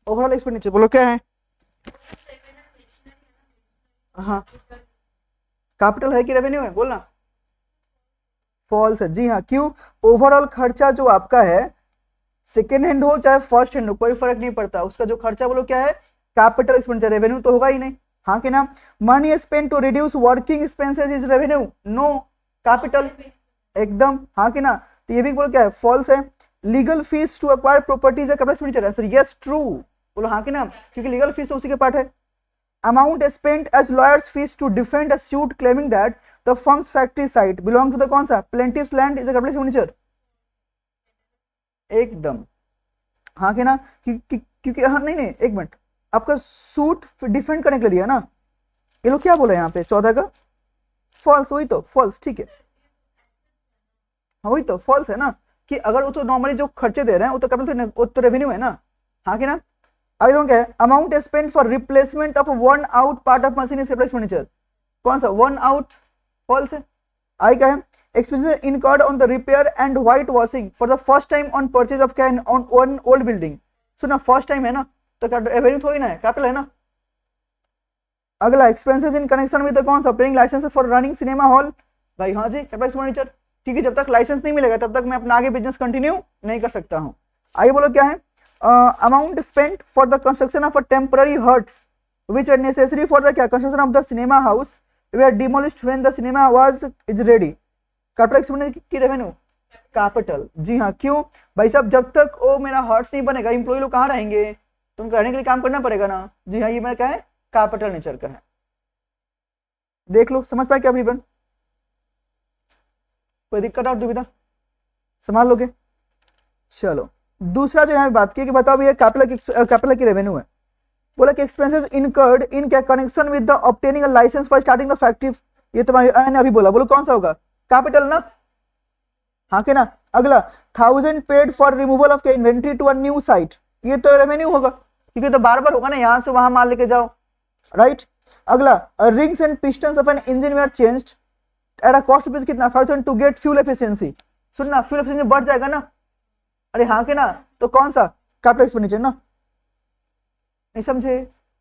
ओवरऑल एक्सपेंडिचर बोलो क्या है? हाँ, कैपिटल है कि रेवेन्यू है, बोलना। फॉल्स है, जी हाँ। क्यों? ओवरऑल खर्चा जो आपका है, सेकेंड हैंड हो चाहे फर्स्ट हैंड हो, कोई फर्क नहीं पड़ता, उसका जो खर्चा बोलो क्या है? Capital expenditure. रेवेन्यू तो होगा ही नहीं, हाँ कि ना? Money spend to reduce working expenses is revenue, no, capital, एकदम, हाँ कि ना? तो ये भी बोलो क्या है? फॉल्स है। Legal fees to acquire properties है capital expenditure, answer yes true, बोलो हाँ कि ना? क्योंकि लीगल फीस तो उसी के पार्ट है। Amount spent as lawyers fees to defend a suit claiming that the firm's factory site belong to the कौन सा? Plaintiff's land is a capital expenditure, एकदम, हाँ कि ना? क्योंकि हाँ, नहीं नहीं, एक मिनट, आपका सूट डिफेंड करने के लिए दिया ना, ये लोग क्या बोले यहाँ पे 14 का? फॉल्स, वही तो फॉल्स, ठीक है, हाँ वही तो फॉल्स है ना, कि अगर वो तो नॉर्मली जो खर्चे दे रहे हैं वो तो कैपिटल, वो तो रेवेन्यू है ना, हाँ कि ना? आगे देखो क्या है? Amount spend for replacement of worn out part of machine is capital expenditure, कौन सा? वर्न आउट, फॉल्स है। आई क्या है? Expenses incurred on the repair and white washing for the first time on purchase of can on one old building, सुना, first time है ना, तो revenue थोड़ी ना है, कैपिटल है ना। अगला, एक्सपेंसेस इन कनेक्शन विद कौन सा? Obtaining license for running cinema hall, भाई हाँ जी, कैपिटल एक्सपेंडिचर, क्योंकि जब तक लाइसेंस नहीं मिलेगा तब तक मैं अपना आगे बिजनेस कंटिन्यू नहीं कर सकता हूँ। आगे बोलो क्या है? Amount spent for the construction of a temporary huts which were necessary for the construction of the cinema house were demolished when the cinema was is ready, capital expenditure की revenue, capital, जी हाँ। क्यों भाई साहब? जब तक वो मेरा hertz नहीं बनेगा, एम्प्लॉय लोग कहाँ रहेंगे? तुमको रहने के लिए काम करना पड़ेगा ना, जी हाँ, ये मेरा क्या है? कैपिटल नेचर का है। देख लो, समझ पाए क्या अभी? कोई दिक्कत और दुविधा संभाल लोगे? चलो, दूसरा जो यहाँ पे बात की कि बताओ भैया कैपिटल की रेवेन्यू है, बोला कि expenses incurred in connection with the obtaining a license for starting the factory, ये तुम्हारे अभी बोला, बोलो कौन सा होगा? कैपिटल ना, हाँ के ना? अगला, 1000 paid for removal of inventory to a new site, ये तो रेवेन्यू होगा, क्योंकि तो बार बार होगा ना, यहां से वहां माल लेके जाओ, राइट। अगला, rings and pistons of an engine were changed at a cost rupees कितना? 5000 टू गेट फ्यूल एफिशिएंसी, सुनना, फ्यूल एफिशिएंसी बढ़ जाएगा ना, अरे हाँ के ना? तो कौन सा? कैपिटल एक्सपेंडिचर ना, नहीं समझे?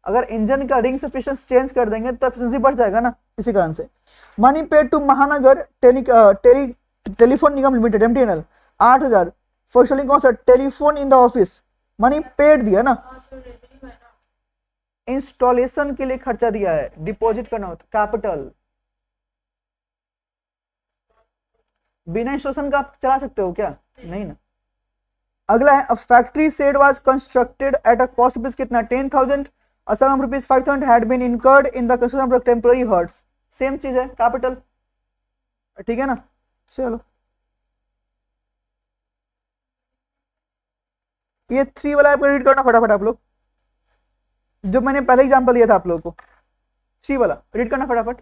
अगर इंजन का रिंग से पिस्टन चेंज कर देंगे तो एफिशिएंसी बढ़ जाएगा ना, इसी कारण से। मनी पेड टू महानगर telephone Nigam limited MTNL 8000 for selling कौन सा? Telephone in the office, money paid दिया ना, इंस्टॉलेशन के लिए खर्चा दिया है, डिपॉजिट करना होता, कैपिटल, बिना इंस्टॉलेशन का आप चला सकते हो क्या? नहीं ना। अगला है, factory shed was constructed at a cost rupees कितना? 10,000, a sum rupees 5,000 had been incurred in the construction of temporary huts, same चीज है, कैपिटल, ठीक है ना? चलो, ये 3 वाला आपको रीड करना फटाफट आप लोग, जो मैंने पहले एग्जांपल दिया था आप लोगों को, 3 वाला रीड करना फटाफट।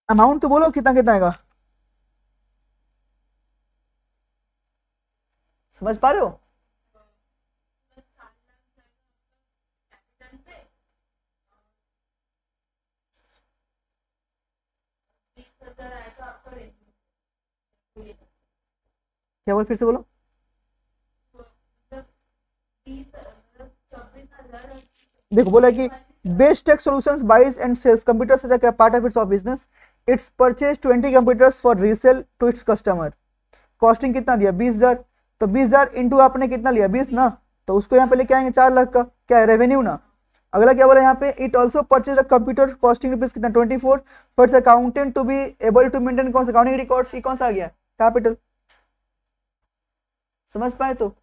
अमाउंट तो बोलो कितना कितना आएगा, समझ पा रहे हो? क्या बोल, फिर से बोलो। देखो बोला कि best tech solutions buys and sells computers as a part of its of business, its purchase 20 computers for resale to its customer, costing कितना दिया? 20,000, तो 20,000 इंटू आपने कितना लिया? 20 ना, तो उसको यहाँ पे लेके आएंगे 4 लाख का, क्या है? रेवेन्यू ना। अगला क्या बोला यहाँ पे? It also purchase a computer costing rupees कितना? 24 for its accountant to be able to maintain कौन सा? अकाउंटिंग रिकॉर्ड्स, ये कौन सा आ गया? कैपिटल, समझ पाए? तो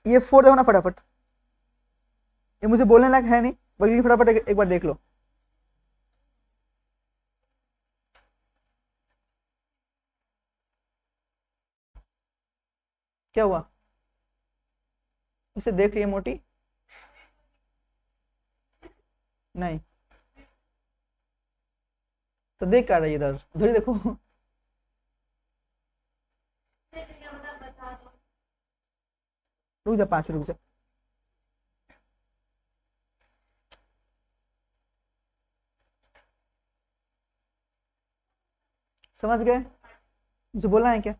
ये 4 देखो ना फटाफट, ये मुझे बोलने लायक है नहीं, बल्कि फटाफट एक बार देख लो। क्या हुआ? इसे देख रही है मोटी? नहीं तो देख क्या रही है? इधर उधर ही देखो। रुक जा 5 मिनट रुक जा। समझ गए? मुझे बोलना है क्या?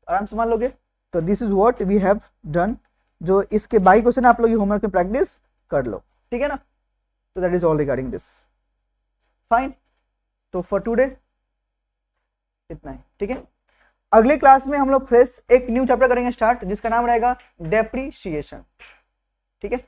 आराम से मान लोगे? तो this is what we have done. जो इसके बाकी क्वेश्चन आप लोग ये होमवर्क में प्रैक्टिस कर लो, ठीक है ना? तो that is all regarding this. Fine, तो फॉर टुडे इतना ही, ठीक है। अगले क्लास में हम लोग फ्रेश एक न्यू चैप्टर करेंगे स्टार्ट, जिसका नाम रहेगा डेप्रीशिएशन, ठीक है।